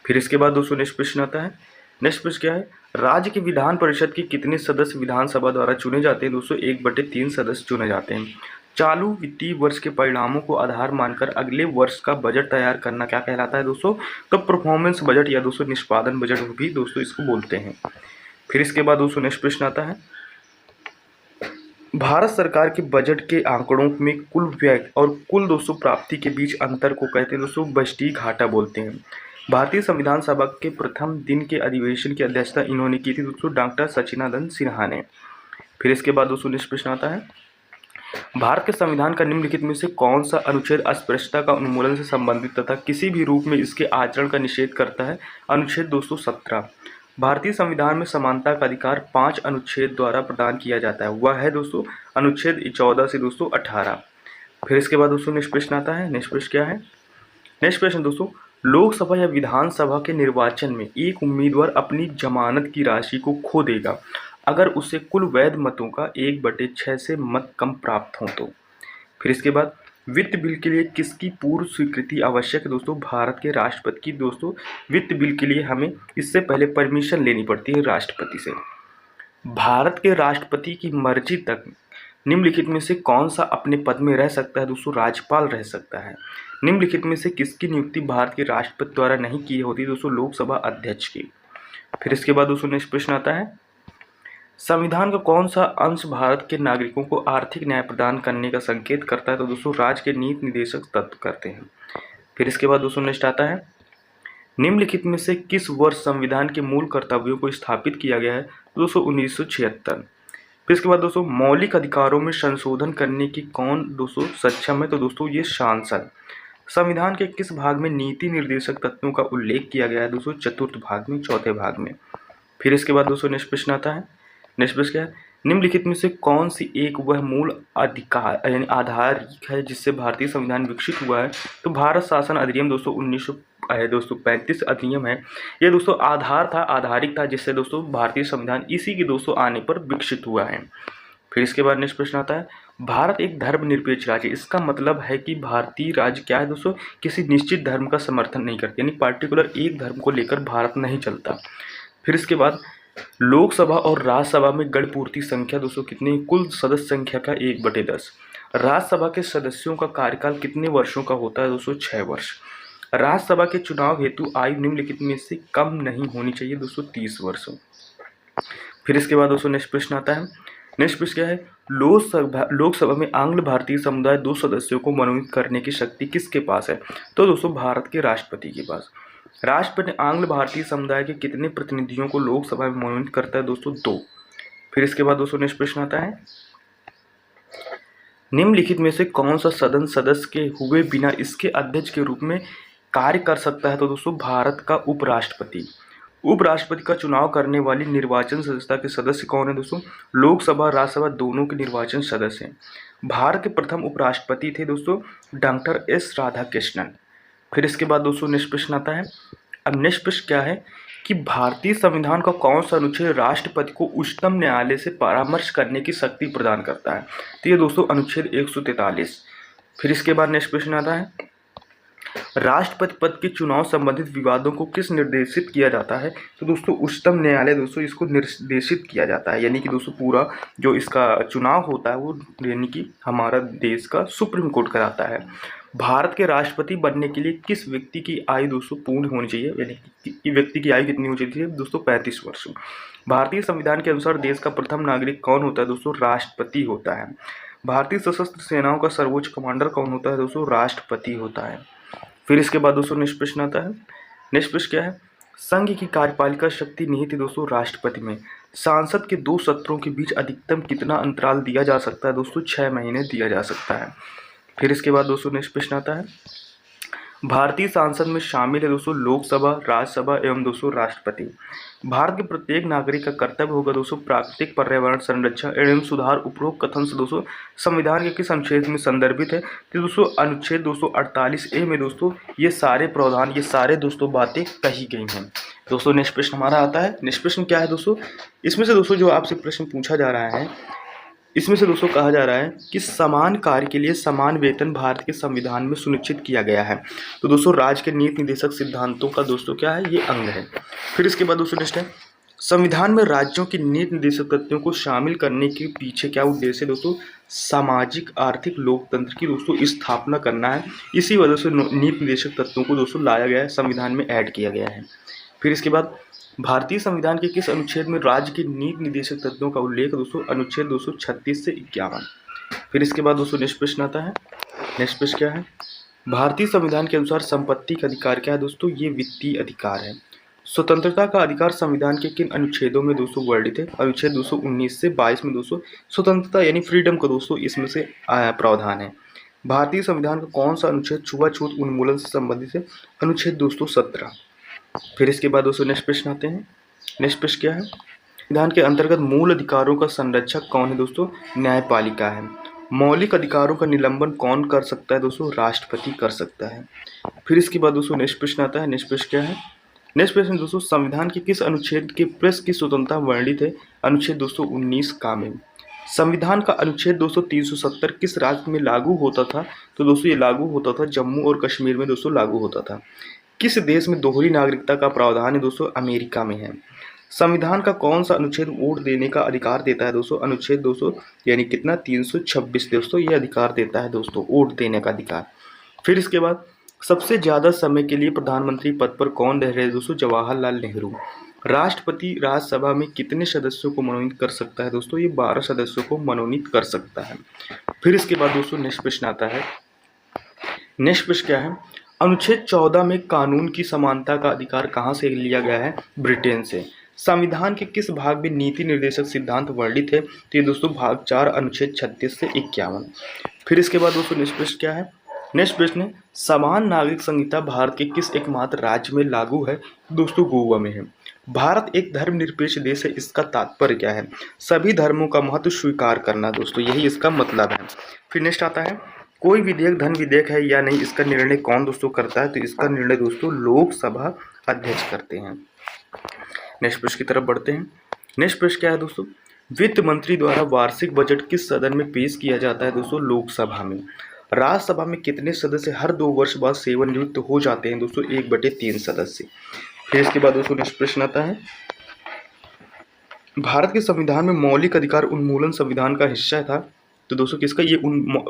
फिर इसके बाद दोस्तों नेक्स्ट प्रश्न आता है। नेक्स्ट प्रश्न क्या है? राज्य की विधान परिषद के कितने सदस्य विधानसभा द्वारा चुने जाते हैं? दोस्तों 1/3 सदस्य चुने जाते हैं। चालू वित्तीय वर्ष के परिणामों को आधार मानकर अगले वर्ष का बजट तैयार करना क्या कहलाता है? दोस्तों तो परफॉर्मेंस बजट या दोस्तों निष्पादन बजट भी दोस्तों इसको बोलते हैं। फिर इसके बाद दोस्तों नेक्स्ट प्रश्न आता है। भारत सरकार के बजट के आंकड़ों में कुल व्यय और कुल दोस्तों प्राप्ति के बीच अंतर को कहते हैं दोस्तों बजटीय घाटा बोलते हैं। भारतीय संविधान सभा के प्रथम दिन के अधिवेशन की अध्यक्षता इन्होंने की थी दोस्तों डॉक्टर सचिदानंद सिन्हा ने। फिर इसके बाद दोस्तों नेक्स्ट प्रश्न आता है। भारत के संविधान का निम्नलिखित में से कौन सा अनुच्छेद अस्पृश्यता का उन्मूलन से संबंधित तथा किसी भी रूप में इसके आचरण का निषेध करता है? अनुच्छेद 217। भारतीय संविधान में समानता का अधिकार 5 अनुच्छेद द्वारा प्रदान किया जाता है। वह है दोस्तों अनुच्छेद 14 से दोस्तों 18। फिर इसके बाद दोस्तों नेक्स्ट प्रश्न आता है। नेक्स्ट प्रश्न क्या है? नेक्स्ट प्रश्न दोस्तों लोकसभा या विधानसभा के निर्वाचन में एक उम्मीदवार अपनी जमानत की राशि को खो देगा अगर उसे कुल वैध मतों का 1/6 से मत कम प्राप्त हों तो। फिर इसके बाद वित्त बिल के लिए किसकी पूर्व स्वीकृति आवश्यक है? दोस्तों भारत के राष्ट्रपति की। दोस्तों वित्त बिल के लिए हमें इससे पहले परमिशन लेनी पड़ती है राष्ट्रपति से। भारत के राष्ट्रपति की मर्जी तक निम्नलिखित में से कौन सा अपने पद में रह सकता है? दोस्तों राज्यपाल रह सकता है। निम्नलिखित में से किसकी नियुक्ति भारत के राष्ट्रपति द्वारा नहीं की होती? दोस्तों लोकसभा अध्यक्ष की। फिर इसके बाद दोस्तों नेक्स्ट प्रश्न आता है। संविधान का कौन सा अंश भारत के नागरिकों को आर्थिक न्याय प्रदान करने का संकेत करता है? तो दोस्तों राज्य के नीति निदेशक तत्व करते हैं। फिर इसके बाद दोस्तों नेक्स्ट आता है। निम्नलिखित में से किस वर्ष संविधान के मूल कर्तव्यों को स्थापित किया गया है? तो दोस्तों 1976। फिर इसके बाद दोस्तों मौलिक अधिकारों में संशोधन करने की कौन दोस्तों सक्षम है? तो दोस्तों ये सांसद। संविधान के किस भाग में नीति निर्देशक तत्वों का उल्लेख किया गया है? दोस्तों चतुर्थ भाग में, चौथे भाग में। फिर इसके बाद दोस्तों नेक्स्ट प्रश्न आता है। नेक्स्ट प्रश्न क्या है? निम्नलिखित में से कौन सी एक वह मूल अधिकार यानी आधार है जिससे भारतीय संविधान विकसित हुआ है? तो भारत शासन अधिनियम दोस्तों 1935 अधिनियम है। ये दोस्तों आधार था, आधारिक था, जिससे दोस्तों भारतीय संविधान इसी के दोस्तों आने पर विकसित हुआ है। फिर इसके बाद नेक्स्ट प्रश्न आता है, भारत एक धर्मनिरपेक्ष राज्य। इसका मतलब है कि भारतीय राज्य क्या है दोस्तों, किसी निश्चित धर्म का समर्थन नहीं करते, यानी पार्टिकुलर एक धर्म को लेकर भारत नहीं चलता। फिर इसके बाद लोकसभा और राज्यसभा में गण पूर्ति संख्या दोस्तों कितनी? कुल सदस्य संख्या का 1/10। राज्यसभा के सदस्यों का कार्यकाल कितने वर्षों का होता है दोस्तों? 6 वर्ष। राज्यसभा के चुनाव हेतु आयु निम्नलिखित में से कम नहीं होनी चाहिए दोस्तों? 30 वर्ष। फिर इसके बाद दोस्तों नेक्स्ट प्रश्न आता है, नेक्स्ट प्रश्न क्या है, लोकसभा में आंग्ल भारतीय समुदाय 2 सदस्यों को मनोनीत करने की शक्ति किसके पास है? तो दोस्तों भारत के राष्ट्रपति के पास। राष्ट्रपति आंग्ल भारतीय समुदाय के कितने प्रतिनिधियों को लोकसभा में मनोनीत करता है दोस्तों? 2। फिर इसके बाद दोस्तों नेक्स्ट प्रश्न आता है, निम्नलिखित में से कौन सा सदन सदस्य के हुए बिना इसके अध्यक्ष के रूप में कार्य कर सकता है? तो दोस्तों भारत का उपराष्ट्रपति। उपराष्ट्रपति का चुनाव करने वाली निर्वाचन संस्था के सदस्य कौन है दोस्तों? लोकसभा राज्यसभा दोनों के निर्वाचन सदस्य हैं। भारत के प्रथम उपराष्ट्रपति थे दोस्तों डॉक्टर एस राधाकृष्णन। फिर इसके बाद दोस्तों नेक्स्ट प्रश्न आता है, अब नेक्स्ट प्रश्न क्या है कि भारतीय संविधान का कौन सा अनुच्छेद राष्ट्रपति को उच्चतम न्यायालय से परामर्श करने की शक्ति प्रदान करता है? तो ये दोस्तों अनुच्छेद 143। फिर इसके बाद नेक्स्ट प्रश्न आता है, राष्ट्रपति पद के चुनाव संबंधित विवादों को किस निर्देशित किया जाता है? तो दोस्तों उच्चतम न्यायालय दोस्तों इसको निर्देशित किया जाता है, यानी कि दोस्तों पूरा जो इसका चुनाव होता है वो यानी कि हमारा देश का सुप्रीम कोर्ट कराता है। भारत के राष्ट्रपति बनने के लिए किस व्यक्ति की आयु दोस्तों पूर्ण होनी चाहिए, यानी कि व्यक्ति की आयु कितनी होनी चाहिए दोस्तों? 35 वर्ष। भारतीय संविधान के अनुसार देश का प्रथम नागरिक कौन होता है दोस्तों? राष्ट्रपति होता है। भारतीय सशस्त्र सेनाओं का सर्वोच्च कमांडर कौन होता है दोस्तों? राष्ट्रपति होता है। फिर इसके बाद दोस्तों नेक्स्ट प्रश्न आता है, नेक्स्ट प्रश्न क्या है, संघ की कार्यपालिका शक्ति निहित है दोस्तों राष्ट्रपति में। सांसद के 2 सत्रों के बीच अधिकतम कितना अंतराल दिया जा सकता है दोस्तों? 6 महीने दिया जा सकता है। फिर इसके बाद दोस्तों नेक्स्ट प्रश्न आता है, भारतीय सांसद में शामिल है दोस्तों लोकसभा, राज्यसभा एवं दोस्तों राष्ट्रपति। भारत के प्रत्येक नागरिक का कर्तव्य होगा दोस्तों प्राकृतिक पर्यावरण संरक्षण एवं सुधार। उपरोक्त कथन से दोस्तों संविधान के किस अनुच्छेद में संदर्भित है? तो दोस्तों अनुच्छेद 248A में दोस्तों ये सारे प्रावधान, ये सारे दोस्तों बातें कही गई हैं। दोस्तों नेक्स्ट प्रश्न हमारा आता है, नेक्स्ट प्रश्न क्या है दोस्तों, इसमें से दोस्तों जो आपसे प्रश्न पूछा जा रहा है, इसमें से दोस्तों कहा जा रहा है कि समान कार्य के लिए समान वेतन भारत के संविधान में सुनिश्चित किया गया है। तो दोस्तों राज्य के नीति निर्देशक सिद्धांतों का दोस्तों क्या है? ये अंग है। फिर इसके बाद दोस्तों नेक्स्ट है, संविधान में राज्यों की नीति निर्देशक तत्वों को शामिल करने के पीछे क्या उद्देश्य है दोस्तों? सामाजिक आर्थिक लोकतंत्र की दोस्तों स्थापना करना है। इसी वजह से नीति निर्देशक तत्वों को दोस्तों लाया गया है, संविधान में ऐड किया गया है। फिर इसके बाद भारतीय संविधान के किस अनुच्छेद में राज्य के नीति निर्देशक तत्वों का उल्लेख दोस्तों? अनुच्छेद 236 से 51। फिर इसके बाद दोस्तों नेक्स्ट प्रश्न आता है, नेक्स्ट प्रश्न क्या है, भारतीय संविधान के अनुसार संपत्ति का अधिकार क्या है दोस्तों? ये वित्तीय अधिकार है। स्वतंत्रता का अधिकार संविधान के किन अनुच्छेदों में दोस्तों वर्णित है? अनुच्छेद 219 से 22 में दोस्तों स्वतंत्रता यानी फ्रीडम का दोस्तों इसमें से प्रावधान है। भारतीय संविधान का कौन सा अनुच्छेद छुआछूत उन्मूलन से संबंधित है? अनुच्छेद 217। फिर इसके बाद दोस्तों नेक्स्ट प्रश्न आते हैं, नेक्स्ट प्रश्न क्या है, संविधान के अंतर्गत मूल अधिकारों का संरक्षक कौन है दोस्तों? न्यायपालिका है। मौलिक अधिकारों का निलंबन कौन कर सकता है दोस्तों? राष्ट्रपति कर सकता है। फिर इसके बाद दोस्तों नेक्स्ट प्रश्न आता है, नेक्स्ट प्रश्न क्या है, नेक्स्ट प्रश्न दोस्तों संविधान के किस अनुच्छेद के प्रेस की स्वतंत्रता वर्णित है? अनुच्छेद 219 का में। संविधान का अनुच्छेद 370 किस राज्य में लागू होता था? तो दोस्तों ये लागू होता था जम्मू और कश्मीर में दोस्तों लागू होता था। किस देश में दोहरी नागरिकता का प्रावधान है दोस्तों? अमेरिका में है। संविधान का कौन सा अनुच्छेद वोट देने का अधिकार देता है दोस्तों? अनुच्छेद 200 यानी कितना 326 दोस्तों ये अधिकार देता है दोस्तों वोट देने का अधिकार। फिर इसके बाद सबसे ज़्यादा समय के लिए प्रधानमंत्री पद पर कौन रह रहे दोस्तों? जवाहरलाल नेहरू। राष्ट्रपति राज्यसभा में कितने सदस्यों को मनोनीत कर सकता है दोस्तों? ये 12 सदस्यों को मनोनीत कर सकता है। फिर इसके बाद दोस्तों नेक्स्ट प्रश्न आता है, नेक्स्ट प्रश्न क्या है, अनुच्छेद 14 में कानून की समानता का अधिकार कहाँ से लिया गया है? ब्रिटेन से। संविधान के किस भाग में नीति निर्देशक सिद्धांत वर्णित है? तो ये दोस्तों भाग 4 अनुच्छेद 36 से 51। फिर इसके बाद दोस्तों नेक्स्ट प्रश्न क्या है, नेक्स्ट प्रश्न है, समान नागरिक संहिता भारत के किस एकमात्र राज्य में लागू है? दोस्तों गोवा में है। भारत एक धर्मनिरपेक्ष देश है, इसका तात्पर्य क्या है? सभी धर्मों का महत्व स्वीकार करना दोस्तों, यही इसका मतलब है। फिर नेक्स्ट आता है, कोई विधेयक धन विधेयक है या नहीं, इसका निर्णय कौन दोस्तों करता है? तो इसका निर्णय दोस्तों लोकसभा अध्यक्ष करते हैं। नेक्स्ट प्रश्न की तरफ बढ़ते हैं। नेक्स्ट प्रश्न क्या है दोस्तों? वित्त मंत्री द्वारा वार्षिक बजट किस सदन में पेश किया जाता है दोस्तों? लोकसभा में। राज्यसभा में कितने सदस्य हर 2 वर्ष बाद सेवानिवृत्त हो जाते हैं दोस्तों? 1/3 सदस्य। फिर इसके बाद दोस्तों नेक्स्ट प्रश्न आता है, भारत के संविधान में मौलिक अधिकार उन्मूलन संविधान का हिस्सा था। तो दोस्तों किसका? ये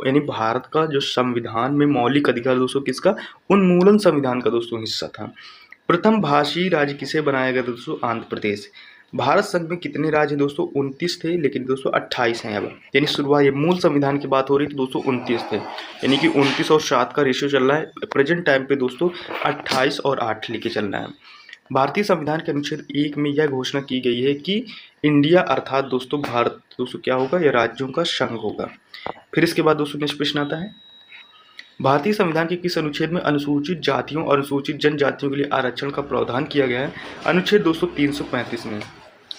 यानी भारत का जो संविधान में मौलिक अधिकार दोस्तों किसका? उन्मूलन संविधान का दोस्तों हिस्सा था। प्रथम भाषी राज्य किसे बनाया गया दोस्तों? आंध्र प्रदेश। भारत संघ में कितने राज्य हैं दोस्तों? 29 थे, लेकिन दोस्तों 28 हैं अब। यानी शुरुआत ये मूल संविधान की बात हो रही थी दोस्तों 29 थे, यानी कि 29 और 7 का रेशियो चल रहा है प्रेजेंट टाइम पे दोस्तों 28 और 8 लेके चल रहा है। भारतीय संविधान के अनुच्छेद 1 में यह घोषणा की गई है कि इंडिया अर्थात दोस्तों भारत दोस्तों क्या होगा? यह राज्यों का संघ होगा। फिर इसके बाद दोस्तों नेक्स्ट प्रश्न आता है, भारतीय संविधान के किस अनुच्छेद में अनुसूचित जातियों और अनुसूचित जनजातियों के लिए आरक्षण का प्रावधान किया गया है? अनुच्छेद दोस्तों 335 में।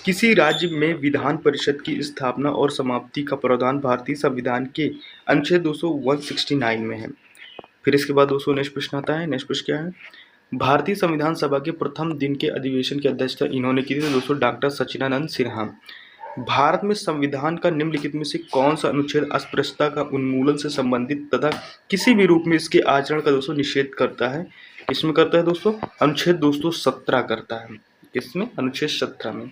किसी राज्य में विधान परिषद की स्थापना और समाप्ति का प्रावधान भारतीय संविधान के अनुच्छेद दोस्तों 169 में है। फिर इसके बाद दोस्तों नेक्स्ट प्रश्न आता है। नेक्स्ट प्रश्न क्या है, भारतीय संविधान सभा के प्रथम दिन के अधिवेशन की अध्यक्षता इन्होंने की थी दोस्तों डॉक्टर सच्चिदानंद सिन्हा। भारत में संविधान का निम्नलिखित में से कौन सा अनुच्छेद अस्पृश्यता का उन्मूलन से संबंधित तथा किसी भी रूप में इसके आचरण का दोस्तों निषेध करता है? इसमें करता है दोस्तों अनुच्छेद दोस्तों 17 करता है। इसमें अनुच्छेद 17 में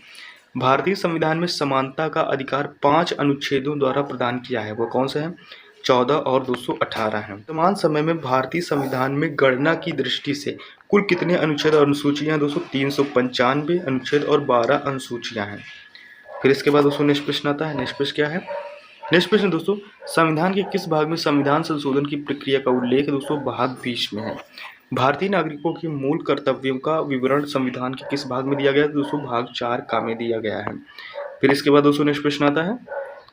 भारतीय संविधान में समानता का अधिकार 5 अनुच्छेदों द्वारा प्रदान किया है। वो कौन सा है? 14 और 218 है। वर्तमान समय में भारतीय संविधान में गणना की दृष्टि से कुल कितने अनुच्छेद और अनुसूचियां दोस्तों? 395 अनुच्छेद और 12 अनुसूचियां हैं। फिर इसके बाद दोस्तों नेक्स्ट प्रश्न आता है। नेक्स्ट प्रश्न क्या है? नेक्स्ट प्रश्न दोस्तों, संविधान के किस भाग में संविधान संशोधन की प्रक्रिया का उल्लेख दोस्तों? भाग 20 में है। भारतीय नागरिकों के मूल कर्तव्यों का विवरण संविधान के किस भाग में दिया गया है दोस्तों? भाग 4 का में दिया गया है। फिर इसके बाद दोस्तों नेक्स्ट प्रश्न आता है।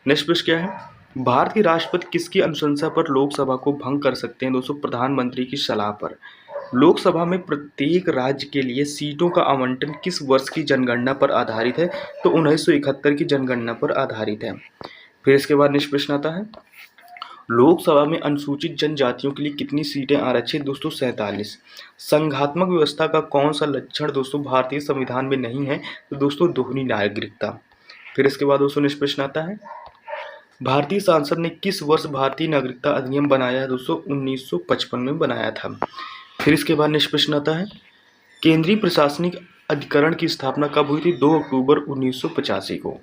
नेक्स्ट प्रश्न क्या है, भारत के राष्ट्रपति किसकी अनुशंसा पर लोकसभा को भंग कर सकते हैं दोस्तों? प्रधानमंत्री की सलाह पर। लोकसभा में प्रत्येक राज्य के लिए सीटों का आवंटन किस वर्ष की जनगणना पर आधारित है? तो 1971 की जनगणना पर आधारित है। फिर इसके बाद नेक्स्ट प्रश्न आता है, लोकसभा में अनुसूचित जनजातियों के लिए कितनी सीटें आरक्षित दोस्तों? 47। संघात्मक व्यवस्था का कौन सा लक्षण दोस्तों भारतीय संविधान में नहीं है? तो दोस्तों दोहरी नागरिकता। फिर इसके बाद दोस्तों नेक्स्ट प्रश्न आता है, भारतीय संसद ने किस वर्ष भारतीय नागरिकता अधिनियम बनाया है दोस्तों? 1955 में बनाया था। फिर इसके बाद नेक्स्ट प्रश्न आता है, केंद्रीय प्रशासनिक अधिकरण की स्थापना कब हुई थी? 2 अक्टूबर 1985 को।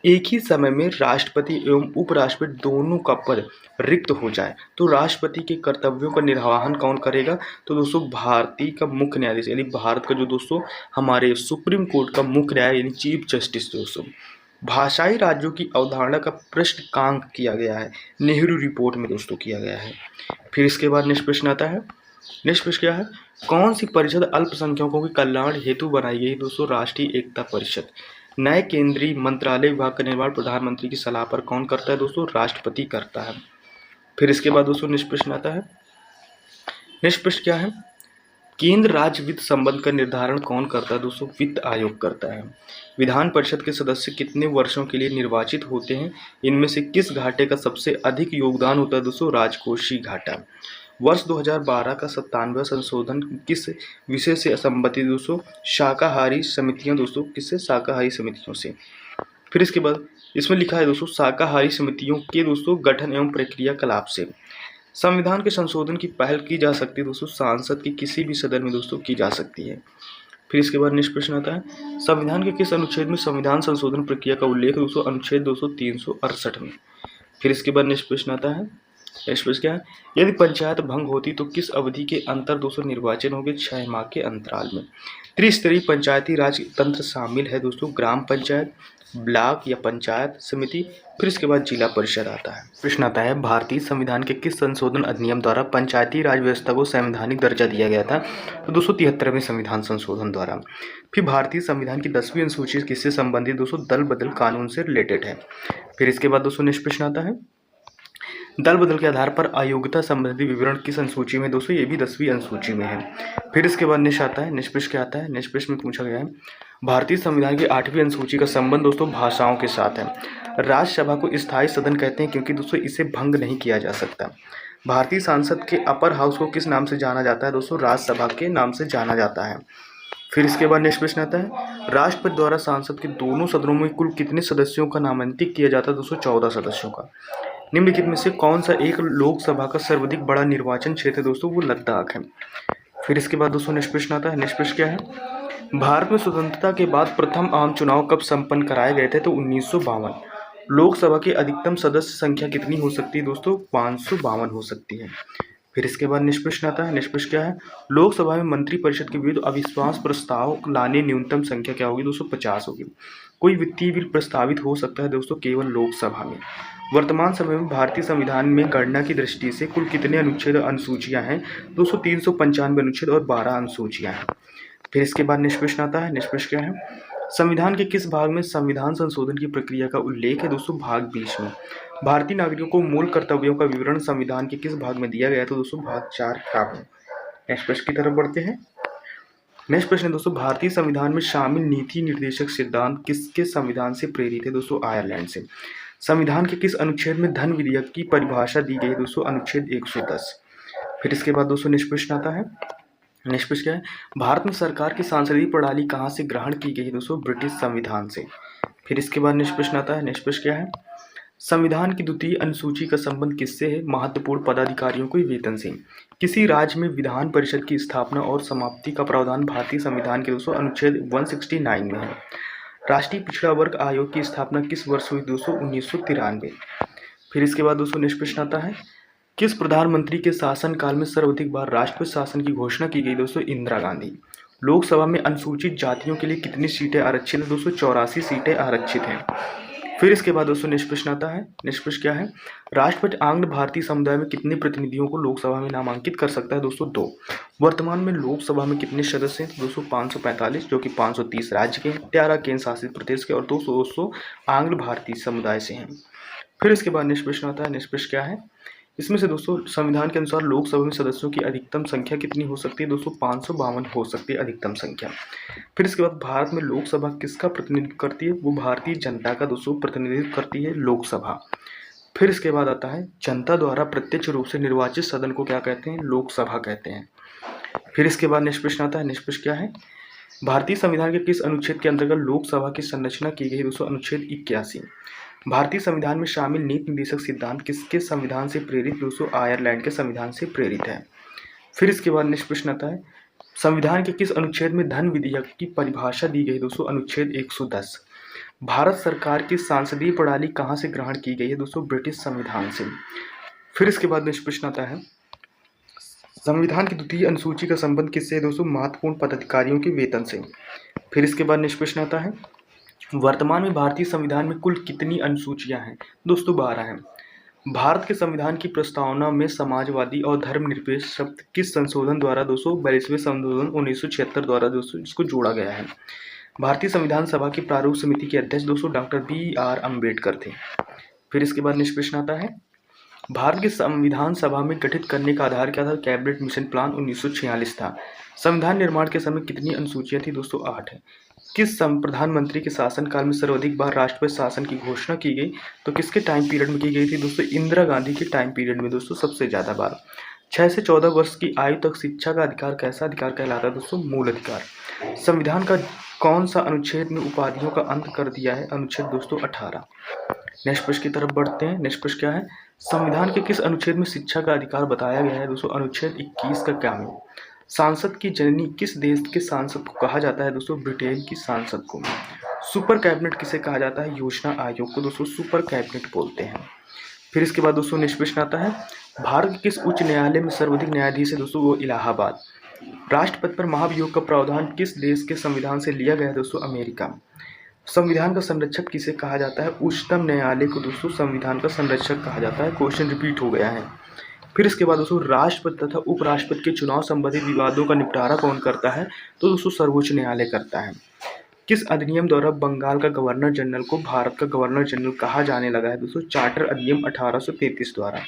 एक ही समय में राष्ट्रपति एवं उपराष्ट्रपति दोनों का पद रिक्त हो जाए तो राष्ट्रपति के कर्तव्यों का निर्वहन कौन करेगा? तो दोस्तों भारतीय का मुख्य न्यायाधीश, यानी भारत का जो दोस्तों हमारे सुप्रीम कोर्ट का मुख्य न्याय यानी चीफ जस्टिस दोस्तों। भाषाई राज्यों की अवधारणा का प्रश्नांक किया गया है, नेहरू रिपोर्ट में दोस्तों किया गया है। फिर इसके बाद नेक्स्ट प्रश्न आता है। नेक्स्ट प्रश्न क्या है, कौन सी परिषद अल्पसंख्यकों के कल्याण हेतु बनाई गई दोस्तों? राष्ट्रीय एकता परिषद। नए केंद्रीय मंत्रालय विभाग का निर्माण प्रधानमंत्री की सलाह पर कौन करता है दोस्तों? राष्ट्रपति करता है। फिर इसके बाद दोस्तों नेक्स्ट प्रश्न आता है। नेक्स्ट प्रश्न क्या है, केंद्र राज्य वित्त संबंध का निर्धारण कौन करता है दोस्तों? वित्त आयोग करता है। विधान परिषद के सदस्य कितने वर्षों के लिए निर्वाचित होते हैं? इनमें से किस घाटे का सबसे अधिक योगदान होता है दोस्तों? राजकोषीय घाटा। वर्ष 2012 का 97वां संशोधन किस विषय से संबंधित दोस्तों? शाकाहारी समितियां दोस्तों। किससे? शाकाहारी समितियों से। फिर इसके बाद इसमें लिखा है दोस्तों शाकाहारी समितियों के दोस्तों गठन एवं प्रक्रिया कलाप से। संविधान के संशोधन की पहल की जा सकती है दोस्तों सांसद की किसी भी सदन में दोस्तों की जा सकती है। फिर इसके बाद नेक्स्ट प्रश्न आता है, संविधान के किस अनुच्छेद में संविधान संशोधन प्रक्रिया का उल्लेख दोस्तों? अनुच्छेद दोस्तों 368 में। फिर इसके बाद नेक्स्ट प्रश्न आता है। नेक्स्ट प्रश्न क्या है, यदि पंचायत भंग होती तो किस अवधि के अंतर दोस्तों निर्वाचन होंगे? 6 माह के अंतराल में। त्रिस्तरीय पंचायती राज तंत्र शामिल है दोस्तों ग्राम पंचायत, ब्लॉक या पंचायत समिति, फिर इसके बाद जिला परिषद आता है। प्रश्न आता है, भारतीय संविधान के किस संशोधन अधिनियम द्वारा पंचायती राज व्यवस्था को संवैधानिक दर्जा दिया गया था? तो 273वें संविधान संशोधन द्वारा। फिर भारतीय संविधान की 10वीं अनुसूची किससे संबंधित दोस्तों? दल बदल कानून से रिलेटेड है। फिर इसके बाद दोस्तों नेक्स्ट प्रश्न आता है, दल बदल के आधार पर अयोग्यता संबंधी विवरण किस अनुसूची में दोस्तों, ये भी 10वीं अनुसूची में है। फिर इसके बाद निष्पक्ष आता है। निष्पक्ष क्या आता है? निष्पक्ष में पूछा गया है भारतीय संविधान की 8वीं अनुसूची का संबंध दोस्तों भाषाओं के साथ है। राज्यसभा को स्थायी सदन कहते हैं क्योंकि दोस्तों इसे भंग नहीं किया जा सकता। भारतीय संसद के अपर हाउस को किस नाम से जाना जाता है दोस्तों? राज्यसभा के नाम से जाना जाता है। फिर इसके बाद नेक्स्ट प्रश्न आता है राष्ट्रपति द्वारा संसद के दोनों सदनों में कुल कितने सदस्यों का नामांकित किया जाता है दोस्तों? 14 सदस्यों का। निम्नलिखित में से कौन सा एक लोकसभा का सर्वाधिक बड़ा निर्वाचन क्षेत्र है दोस्तों? वो लद्दाख है। फिर इसके बाद दोस्तों नेक्स्ट प्रश्न आता है। नेक्स्ट प्रश्न क्या है? भारत में स्वतंत्रता के बाद प्रथम आम चुनाव कब संपन्न कराए गए थे? तो 1952। लोकसभा की अधिकतम सदस्य संख्या कितनी हो सकती है दोस्तों? 552 हो सकती है। फिर इसके बाद नेक्स्ट प्रश्न आता है। नेक्स्ट प्रश्न क्या है? लोकसभा में मंत्रिपरिषद के विरुद्ध अविश्वास प्रस्ताव लाने न्यूनतम संख्या क्या होगी दोस्तों? 50 होगी। कोई वित्तीय बिल प्रस्तावित हो सकता है दोस्तों केवल लोकसभा में। वर्तमान समय में भारतीय संविधान में गणना की दृष्टि से कुल कितने अनुच्छेद अनुसूचियां हैं दोस्तों? 395 अनुच्छेद और 12 अनुसूचियां हैं। फिर इसके बाद नेक्स्ट प्रश्न आता है। नेक्स्ट प्रश्न क्या है? संविधान के किस भाग में संविधान संशोधन की प्रक्रिया का उल्लेख है दोस्तों? भाग 20 में। भारतीय नागरिकों को मूल कर्तव्यों का विवरण संविधान के किस भाग में दिया गया है? तो दोस्तों भाग 4 का में। नेक्स्ट प्रश्न की तरफ बढ़ते हैं। नेक्स्ट प्रश्न दोस्तों भारतीय संविधान में शामिल नीति निर्देशक सिद्धांत किसके संविधान से प्रेरित है दोस्तों? आयरलैंड से। संविधान के किस अनुच्छेद में धन विधेयक की परिभाषा दी गई है दोस्तों? अनुच्छेद 110। फिर इसके बाद दोस्तों नेक्स्ट प्रश्न आता है। नेक्स्ट प्रश्न क्या है? भारत में सरकार की सांसदीय प्रणाली कहाँ से ग्रहण की गई है दोस्तों? ब्रिटिश संविधान से। फिर इसके बाद नेक्स्ट प्रश्न आता है। नेक्स्ट प्रश्न क्या है? संविधान की 2वीं अनुसूची का संबंध किससे है? महत्वपूर्ण पदाधिकारियों के वेतन से। किसी राज्य में विधान परिषद की स्थापना और समाप्ति का प्रावधान भारतीय संविधान के दोस्तों अनुच्छेद 169 में है। राष्ट्रीय पिछड़ा वर्ग आयोग की स्थापना किस वर्ष हुई दोस्तों? 1993। फिर इसके बाद दोस्तों नेक्स्ट प्रश्न आता है। किस प्रधानमंत्री के शासनकाल में सर्वाधिक बार राष्ट्रपति शासन की घोषणा की गई दोस्तों? इंदिरा गांधी। लोकसभा में अनुसूचित जातियों के लिए कितनी सीटें आरक्षित है दोस्तों? 84 सीटें आरक्षित हैं। फिर इसके बाद दोस्तों नेक्स्ट प्रश्न आता है। नेक्स्ट प्रश्न क्या है? राष्ट्रपति आंग्ल भारतीय समुदाय में कितने प्रतिनिधियों को लोकसभा में नामांकित कर सकता है दोस्तों? 2। वर्तमान में लोकसभा में कितने सदस्य हैं दोस्तों? 545, जो कि 530 राज्य के, 13 केंद्र शासित प्रदेश के और 200 आंग्ल भारतीय समुदाय से हैं। फिर इसके बाद नेक्स्ट प्रश्न आता है। नेक्स्ट प्रश्न क्या है? इसमें से दोस्तों संविधान के अनुसार लोकसभा में सदस्यों की अधिकतम संख्या कितनी हो सकती है दोस्तों? 552 हो सकती है अधिकतम संख्या। फिर इसके बाद भारत में लोकसभा किसका प्रतिनिधित्व करती है? वो भारतीय जनता का दोस्तों प्रतिनिधित्व करती है लोकसभा। फिर इसके बाद आता है जनता द्वारा प्रत्यक्ष रूप से निर्वाचित सदन को क्या कहते हैं? लोकसभा कहते हैं। फिर इसके बाद नेक्स्ट प्रश्न आता है। नेक्स्ट प्रश्न क्या है? भारतीय संविधान के किस अनुच्छेद के अंतर्गत लोकसभा की संरचना की गई दोस्तों? अनुच्छेद 81। भारतीय संविधान में शामिल नीति निर्देशक सिद्धांत किसके संविधान से प्रेरित दोस्तों? आयरलैंड के संविधान से प्रेरित है। फिर इसके बाद नेक्स्ट प्रश्न आता है। संविधान के किस अनुच्छेद में धन विधेयक की परिभाषा दी गई दोस्तों? अनुच्छेद 110। भारत सरकार की सांसदीय प्रणाली कहाँ से ग्रहण की गई है दोस्तों? ब्रिटिश संविधान से। फिर इसके बाद नेक्स्ट प्रश्न आता है। संविधान की 2वीं अनुसूची का संबंध किससे है दोस्तों? महत्वपूर्ण पदाधिकारियों के वेतन से। फिर इसके बाद नेक्स्ट प्रश्न आता है। वर्तमान में भारतीय संविधान में कुल कितनी अनुसूचियां हैं दोस्तों? 12 हैं। भारत के संविधान की प्रस्तावना में समाजवादी और धर्मनिरपेक्ष शब्द किस संशोधन द्वारा दोस्तों? 42वें संशोधन 1976 द्वारा दोस्तों इसको जोड़ा गया है। भारतीय संविधान सभा की प्रारूप समिति के अध्यक्ष दोस्तों डॉक्टर BR अम्बेडकर थे। फिर इसके बाद नेक्स्ट प्रश्न आता है। भारत के संविधान सभा में गठित करने का आधार क्या था? कैबिनेट मिशन प्लान 1946 था। संविधान निर्माण के समय कितनी अनुसूचियां थी दोस्तों? 8 है। किस प्रधानमंत्री के शासनकाल में सर्वाधिक बार राष्ट्रपति शासन की घोषणा की गई? तो किसके टाइम पीरियड में की गई थी दोस्तों? इंदिरा गांधी के टाइम पीरियड में दोस्तों सबसे ज़्यादा बार। 6 से 14 वर्ष की आयु तक शिक्षा का अधिकार कैसा अधिकार कहलाता है दोस्तों? मूल अधिकार। संविधान का कौन सा अनुच्छेद में उपाधियों का अंत कर दिया है? अनुच्छेद दोस्तों 18। नेक्स्ट प्रश्न की तरफ बढ़ते हैं। नेक्स्ट प्रश्न क्या है? संविधान के किस अनुच्छेद में शिक्षा का अधिकार बताया गया है दोस्तों? अनुच्छेद 21 का क्या में? सांसद की जननी किस देश के सांसद को कहा जाता है दोस्तों? ब्रिटेन की सांसद को। सुपर कैबिनेट किसे कहा जाता है? योजना आयोग को दोस्तों सुपर कैबिनेट बोलते हैं। फिर इसके बाद दोस्तों नेक्स्ट प्रश्न आता है। भारत के किस उच्च न्यायालय में सर्वाधिक न्यायाधीश है दोस्तों? वो इलाहाबाद। राष्ट्रपति पर महाभियोग का प्रावधान किस देश के संविधान से लिया गया है दोस्तों? अमेरिका। संविधान का संरक्षक किसे कहा जाता है? उच्चतम न्यायालय को दोस्तों संविधान का संरक्षक कहा जाता है। क्वेश्चन रिपीट हो गया है। फिर इसके बाद दोस्तों राष्ट्रपति तथा उपराष्ट्रपति के चुनाव संबंधित विवादों का निपटारा कौन करता है? तो दोस्तों सर्वोच्च न्यायालय करता है। किस अधिनियम द्वारा बंगाल का गवर्नर जनरल को भारत का गवर्नर जनरल कहा जाने लगा है दोस्तों? चार्टर अधिनियम 1833 द्वारा।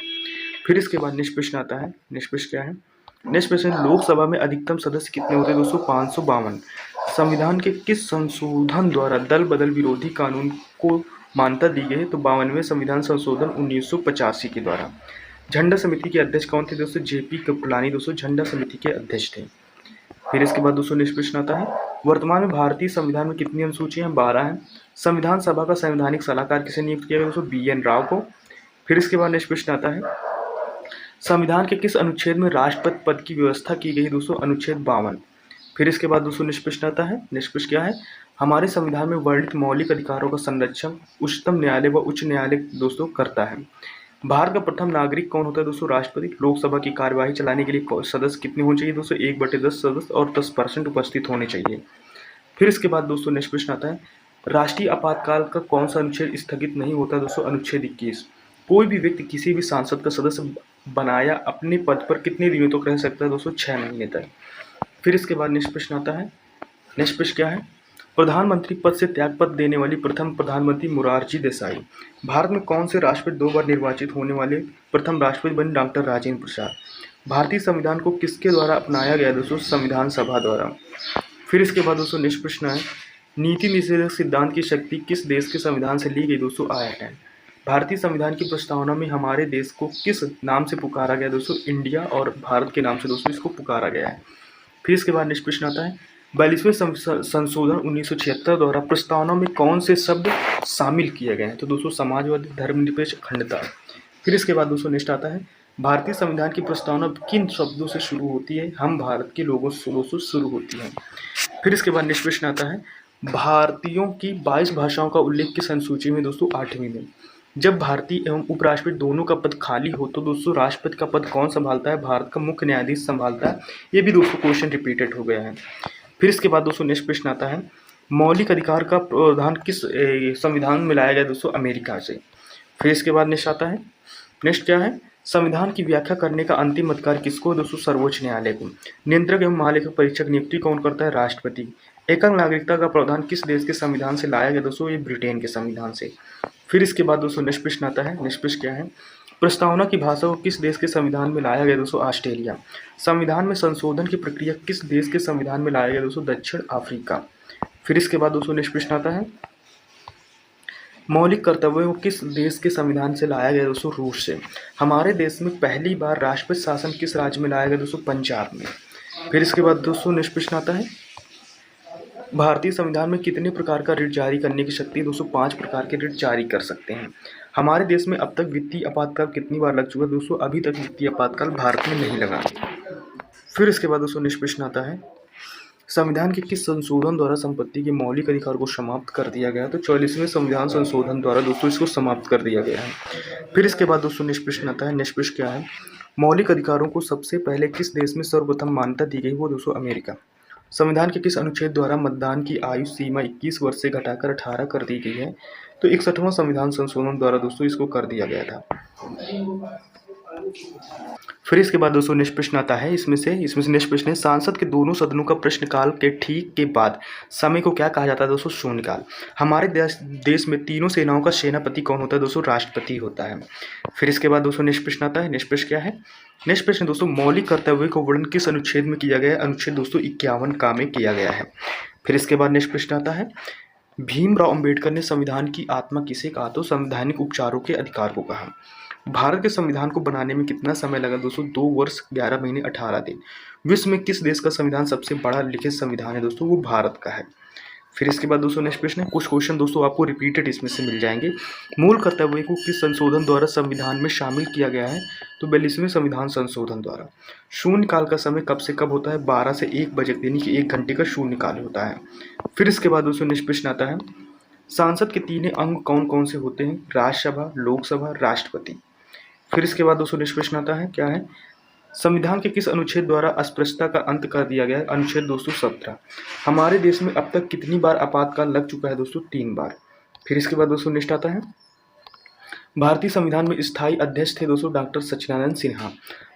फिर इसके बाद नेक्स्ट प्रश्न आता है। नेक्स्ट प्रश्न क्या है? नेक्स्ट प्रश्न, लोकसभा में अधिकतम सदस्य कितने होते हैं दोस्तों? 552। संविधान के किस संशोधन द्वारा दल बदल विरोधी कानून को मान्यता दी गई है? तो 52वें संविधान संशोधन 1985 के द्वारा। झंडा समिति के अध्यक्ष कौन थे दोस्तों? जेपी कृपलानी दोस्तों झंडा समिति के अध्यक्ष थे। फिर इसके बाद दोस्तों नेक्स्ट प्रश्न आता है, वर्तमान में भारतीय संविधान में कितनी अनुसूचियां हैं? 12 हैं। संविधान सभा का संवैधानिक सलाहकार किसे नियुक्त किया गया दोस्तों? BN राव को। फिर इसके बाद नेक्स्ट प्रश्न आता है, संविधान के किस अनुच्छेद में राष्ट्रपति पद की व्यवस्था की गई दोस्तों? अनुच्छेद 52। फिर इसके बाद दोस्तों नेक्स्ट प्रश्न आता है। नेक्स्ट प्रश्न क्या है? हमारे संविधान में वर्णित मौलिक अधिकारों का संरक्षण उच्चतम न्यायालय व उच्च न्यायालय दोस्तों करता है। भारत का प्रथम नागरिक कौन होता है दोस्तों? राष्ट्रपति। लोकसभा की कार्यवाही चलाने के लिए सदस्य कितने होने चाहिए दोस्तों? 1/10 सदस्य और 10% उपस्थित होने चाहिए। फिर इसके बाद दोस्तों नेक्स्ट प्रश्न आता है, राष्ट्रीय आपातकाल का कौन सा अनुच्छेद स्थगित नहीं होता दोस्तों? अनुच्छेद 21। कोई भी व्यक्ति किसी भी सांसद का सदस्य बनाया अपने पद पर कितने दिनों तक रह सकता है दोस्तों? 6 महीने तक। फिर इसके बाद नेक्स्ट प्रश्न आता है। नेक्स्ट प्रश्न क्या है? प्रधानमंत्री पद से त्यागपत्र देने वाली प्रथम प्रधानमंत्री मोरारजी देसाई। भारत में कौन से राष्ट्रपति 2 बार निर्वाचित होने वाले प्रथम राष्ट्रपति बने? डॉक्टर राजेंद्र प्रसाद। भारतीय संविधान को किसके द्वारा अपनाया गया दोस्तों? संविधान सभा द्वारा। फिर इसके बाद दोस्तों नेक्स्ट प्रश्न है, नीति निषेधक सिद्धांत की शक्ति किस देश के संविधान से ली गई दोस्तों? आयरलैंड। भारतीय संविधान की प्रस्तावना में हमारे देश को किस नाम से पुकारा गया दोस्तों? इंडिया और भारत के नाम से दोस्तों इसको पुकारा गया है। फिर इसके बाद नेक्स्ट प्रश्न आता है, 42वें संशोधन 1976 द्वारा प्रस्तावना में कौन से शब्द शामिल किए गए हैं? तो दोस्तों समाजवादी, धर्मनिरपेक्ष, अखंडता। फिर इसके बाद दोस्तों नेक्स्ट आता है, भारतीय संविधान की प्रस्तावना किन शब्दों से शुरू होती है? हम भारत के लोगों से शुरू होती है। फिर इसके बाद नेक्स्ट प्रश्न आता है, भारतीयों की 22 भाषाओं का उल्लेख किस अनुसूची में दोस्तों? 8वीं में। जब भारतीय एवं उपराष्ट्रपति दोनों का पद खाली हो तो दोस्तों राष्ट्रपति का पद कौन संभालता है? भारत का मुख्य न्यायाधीश संभालता है। ये भी दोस्तों क्वेश्चन रिपीटेड हो गया है। फिर इसके बाद दोस्तों नेक्स्ट प्रश्न आता है, मौलिक अधिकार का प्रावधान किस संविधान में लाया गया दोस्तों? अमेरिका से। फिर इसके बाद नेक्स्ट आता है, नेक्स्ट क्या है, संविधान की व्याख्या करने का अंतिम अधिकार किसको दोस्तों? सर्वोच्च न्यायालय को। नियंत्रक एवं महालेखा परीक्षक नियुक्ति कौन करता है? राष्ट्रपति। एकल नागरिकता का प्रावधान किस देश के संविधान से लाया गया दोस्तों? ये ब्रिटेन के संविधान से। फिर इसके बाद दोस्तों नेक्स्ट प्रश्न आता है। नेक्स्ट प्रश्न क्या है, प्रस्तावना की भाषा को किस देश के संविधान में लाया गया दोस्तों? ऑस्ट्रेलिया। संविधान में संशोधन की प्रक्रिया किस देश के संविधान में लाया गया दोस्तों? दक्षिण अफ्रीका। फिर इसके बाद दोस्तों नेक्स्ट प्रश्न आता है, मौलिक कर्तव्यों को किस देश के संविधान से लाया गया दोस्तों? रूस से। हमारे देश में पहली बार राष्ट्रपति शासन किस राज्य में लाया गया दोस्तों? पंजाब में। फिर इसके बाद दोस्तों नेक्स्ट प्रश्न आता है, भारतीय संविधान में कितने प्रकार का रिट जारी करने की शक्ति दोस्तों? 5 प्रकार के रिट जारी कर सकते हैं। हमारे देश में अब तक वित्तीय आपातकाल कितनी बार लग चुका है दोस्तों? अभी तक वित्तीय आपातकाल भारत में नहीं लगा। फिर इसके बाद दोस्तों नेक्स्ट प्रश्न आता है, संविधान के किस संशोधन द्वारा संपत्ति के मौलिक अधिकार को समाप्त कर दिया गया? तो 44वें संविधान संशोधन द्वारा दोस्तों इसको समाप्त कर दिया गया है। फिर इसके बाद दोस्तों नेक्स्ट प्रश्न आता है। नेक्स्ट प्रश्न क्या है, मौलिक अधिकारों को सबसे पहले किस देश में सर्वप्रथम मान्यता दी गई? वो दोस्तों अमेरिका। संविधान के किस अनुच्छेद द्वारा मतदान की आयु सीमा 21 वर्ष से घटाकर 18 कर दी गई है? तो 61वां संविधान संशोधन द्वारा दोस्तों इसको कर दिया गया था। फिर इसके बाद दोस्तों नेक्स्ट प्रश्न आता है, इसमें से नेक्स्ट प्रश्न है, सांसद के दोनों सदनों का प्रश्नकाल के ठीक के बाद समय को क्या कहा जाता है दोस्तों? शून्यकाल। हमारे देश में तीनों सेनाओं का सेनापति कौन होता है दोस्तों? राष्ट्रपति होता है। फिर इसके बाद दोस्तों नेक्स्ट प्रश्न आता है। नेक्स्ट प्रश्न क्या है, नेक्स्ट प्रश्न दोस्तों, मौलिक कर्तव्य का वर्णन किस अनुच्छेद में किया गया है? अनुच्छेद दोस्तों 51 का में किया गया है। फिर इसके बाद नेक्स्ट प्रश्न आता है, भीमराव अंबेडकर ने संविधान की आत्मा किसे कहा? तो संवैधानिक उपचारों के अधिकार को कहा। भारत के संविधान को बनाने में कितना समय लगा दोस्तों? 2 वर्ष 11 महीने 18 दिन। विश्व में किस देश का संविधान सबसे बड़ा लिखित संविधान है दोस्तों? वो भारत का है। फिर इसके बाद दोस्तों नेक्स्ट प्रश्न है, कुछ क्वेश्चन दोस्तों आपको रिपीटेड इसमें से मिल जाएंगे। मूल कर्तव्य को किस संशोधन द्वारा संविधान में शामिल किया गया है? तो 42वें संविधान संशोधन द्वारा। शून्यकाल का समय कब से कब होता है? 12 से 1 बजे, यानी कि 1 घंटे का शून्यकाल होता है। फिर इसके बाद दोस्तों नेक्स्ट प्रश्न आता है, सांसद के 3 अंग कौन कौन से होते हैं? राज्यसभा, लोकसभा, राष्ट्रपति। फिर इसके बाद दोस्तों नेक्स्ट प्रश्न आता है, क्या है, संविधान के किस अनुच्छेद द्वारा अस्पृश्यता का अंत कर दिया गया है? अनुच्छेद दोस्तों 17। हमारे देश में अब तक कितनी बार आपातकाल लग चुका है दोस्तों? 3 बार। फिर इसके बाद दोस्तों नेक्स्ट आता है, भारतीय संविधान में स्थायी अध्यक्ष थे दोस्तों डॉक्टर सच्चिदानंद सिन्हा।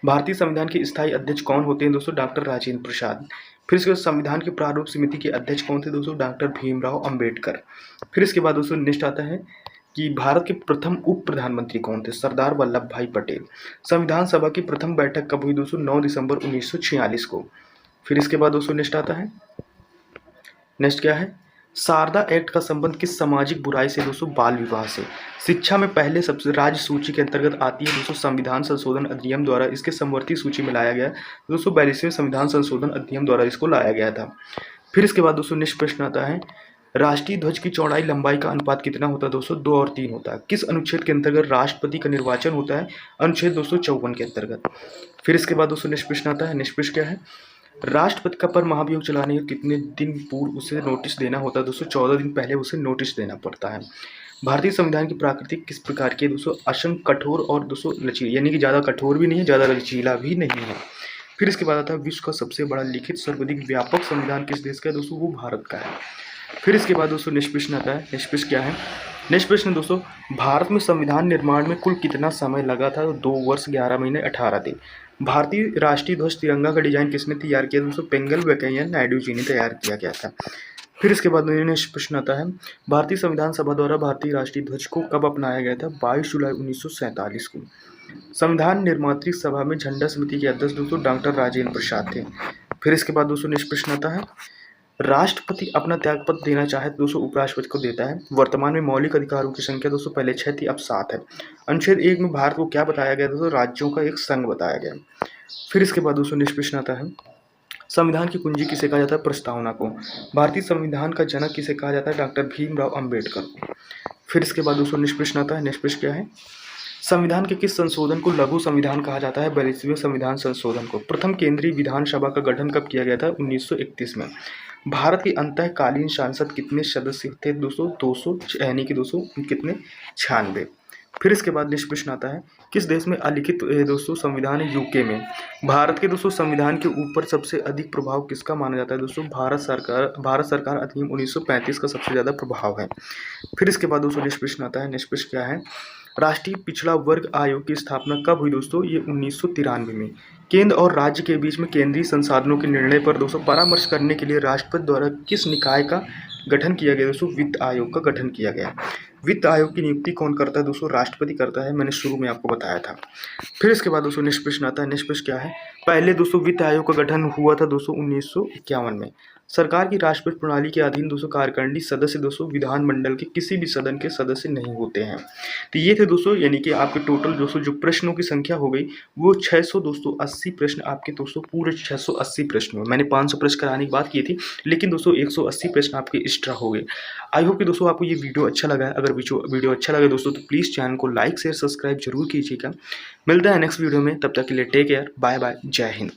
भारतीय संविधान के स्थायी अध्यक्ष कौन होते हैं दोस्तों? डॉक्टर राजेंद्र प्रसाद। फिर इसके बाद संविधान के प्रारूप समिति के अध्यक्ष कौन थे दोस्तों? डॉक्टर भीमराव अंबेडकर। फिर इसके बाद दोस्तों नेक्स्ट आता है कि भारत के प्रथम उप प्रधानमंत्री कौन थे? सरदार वल्लभ भाई पटेल। संविधान सभा की प्रथम बैठक कब हुई दोस्तों? 9 दिसंबर 1946 को। फिर इसके बाद दोस्तों नेक्स्ट आता है, नेक्स्ट क्या है? शारदा एक्ट का संबंध किस सामाजिक बुराई से दोस्तों? बाल विवाह से। शिक्षा में पहले सबसे राज्य सूची के अंतर्गत आती है दोस्तों संविधान संशोधन अधिनियम द्वारा इसके समवर्ती सूची में लाया गया दोस्तों 42वें संविधान संशोधन अधिनियम द्वारा इसको लाया गया था। फिर इसके बाद दोस्तों नेक्स्ट प्रश्न आता है, राष्ट्रीय ध्वज की चौड़ाई लंबाई का अनुपात कितना होता है दोस्तों? 2 और 3 होता है। किस अनुच्छेद के अंतर्गत राष्ट्रपति का निर्वाचन होता है? अनुच्छेद 254 के अंतर्गत। फिर इसके बाद दोस्तों नेक्स्ट प्रश्न आता है, नेक्स्ट प्रश्न क्या है? राष्ट्रपति का पर महाभियोग चलाने के कितने दिन पूर्व उसे नोटिस देना होता है दोस्तों? 14 दिन पहले उसे नोटिस देना पड़ता है। भारतीय संविधान की प्रकृति किस प्रकार की है दोस्तों? असंख्य कठोर और दोस्तों लचीला, यानी कि ज़्यादा कठोर भी नहीं है, ज़्यादा लचीला भी नहीं है। फिर इसके बाद आता है विश्व का सबसे बड़ा लिखित सर्वाधिक व्यापक संविधान किस देश का है दोस्तों? वो भारत का है। फिर इसके बाद दोस्तों नेक्स्ट प्रश्न आता है, नेक्स्ट प्रश्न क्या है? नेक्स्ट प्रश्न दोस्तों, भारत में संविधान निर्माण में कुल कितना समय लगा था? 2 वर्ष 11 महीने 18 दिन। भारतीय राष्ट्रीय ध्वज तिरंगा का डिजाइन किसने तैयार किया दोस्तों? पेंगल वेंकैया नायडू जी ने तैयार किया गया था। फिर इसके बाद नेक्स्ट प्रश्न आता है, भारतीय संविधान सभा द्वारा भारतीय राष्ट्रीय ध्वज को कब अपनाया गया था? 22 जुलाई 1947 को। संविधान निर्मात्री सभा में झंडा समिति के अध्यक्ष दोस्तों डॉक्टर राजेंद्र प्रसाद थे। फिर इसके बाद दोस्तों नेक्स्ट प्रश्न आता है, राष्ट्रपति अपना त्यागपत्र देना चाहे तो दोस्तों उपराष्ट्रपति को देता है। वर्तमान में मौलिक अधिकारों की संख्या दोस्तों पहले 6 थी, अब 7 है। अनुच्छेद 1 में भारत को क्या बताया गया दोस्तों? राज्यों का एक संघ बताया गया। फिर इसके बाद दोस्तों नेक्स्ट प्रश्न आता है, संविधान की कुंजी किसे कहा जाता है? प्रस्तावना को। भारतीय संविधान का जनक किसे कहा जाता है? डॉक्टर भीमराव अंबेडकर को। फिर इसके बाद दोस्तों नेक्स्ट प्रश्न आता है, नेक्स्ट प्रश्न क्या है? संविधान के किस संशोधन को लघु संविधान कहा जाता है? 42वें संविधान संशोधन को। प्रथम केंद्रीय विधानसभा का गठन कब किया गया था? 1931 में। भारत के अंतःकालीन सांसद कितने सदस्य थे दोस्तों? 200, यानी कि दोस्तों कितने? 96। फिर इसके बाद नेक्स्ट प्रश्न आता है, किस देश में अलिखित दोस्तों संविधान है? यूके में। भारत के दोस्तों संविधान के ऊपर सबसे अधिक प्रभाव किसका माना जाता है दोस्तों? भारत सरकार अधिनियम 1935 का सबसे ज़्यादा प्रभाव है। फिर इसके बाद दोस्तों नेक्स्ट प्रश्न आता है, नेक्स्ट प्रश्न क्या है? राष्ट्रीय पिछड़ा वर्ग आयोग की स्थापना कब हुई दोस्तों? ये 1993 में। केंद्र और राज्य के बीच में केंद्रीय संसाधनों के निर्णय पर दोस्तों परामर्श करने के लिए राष्ट्रपति द्वारा किस निकाय का गठन किया गया दोस्तों? वित्त आयोग का गठन किया गया। वित्त आयोग की नियुक्ति कौन करता है दोस्तों? राष्ट्रपति करता है, मैंने शुरू में आपको बताया था। फिर इसके बाद दोस्तों नेक्स्ट प्रश्न आता है, नेक्स्ट प्रश्न क्या है? पहले दोस्तों वित्त आयोग का गठन हुआ था दोस्तों 1951 में। सरकार की राष्ट्रपति प्रणाली के अधीन दोस्तों कार्यकारिणी सदस्य दोस्तों विधानमंडल के किसी भी सदन के सदस्य नहीं होते हैं। तो ये थे दोस्तों, यानी कि आपके टोटल दोस्तों जो प्रश्नों की संख्या हो गई वो 600 दोस्तों 80 प्रश्न आपके दोस्तों पूरे 680 प्रश्न हुए। मैंने 500 प्रश्न कराने की बात की थी, लेकिन दोस्तों 180 प्रश्न आपके एक्स्ट्रा हो गए। आई होप कि दोस्तों आपको ये वीडियो अच्छा लगा है। अगर वीडियो अच्छा लगे दोस्तों तो प्लीज़ चैनल को लाइक शेयर सब्सक्राइब जरूर कीजिएगा। मिलता है नेक्स्ट वीडियो में, तब तक के लिए टेक केयर, बाय बाय, जय हिंद।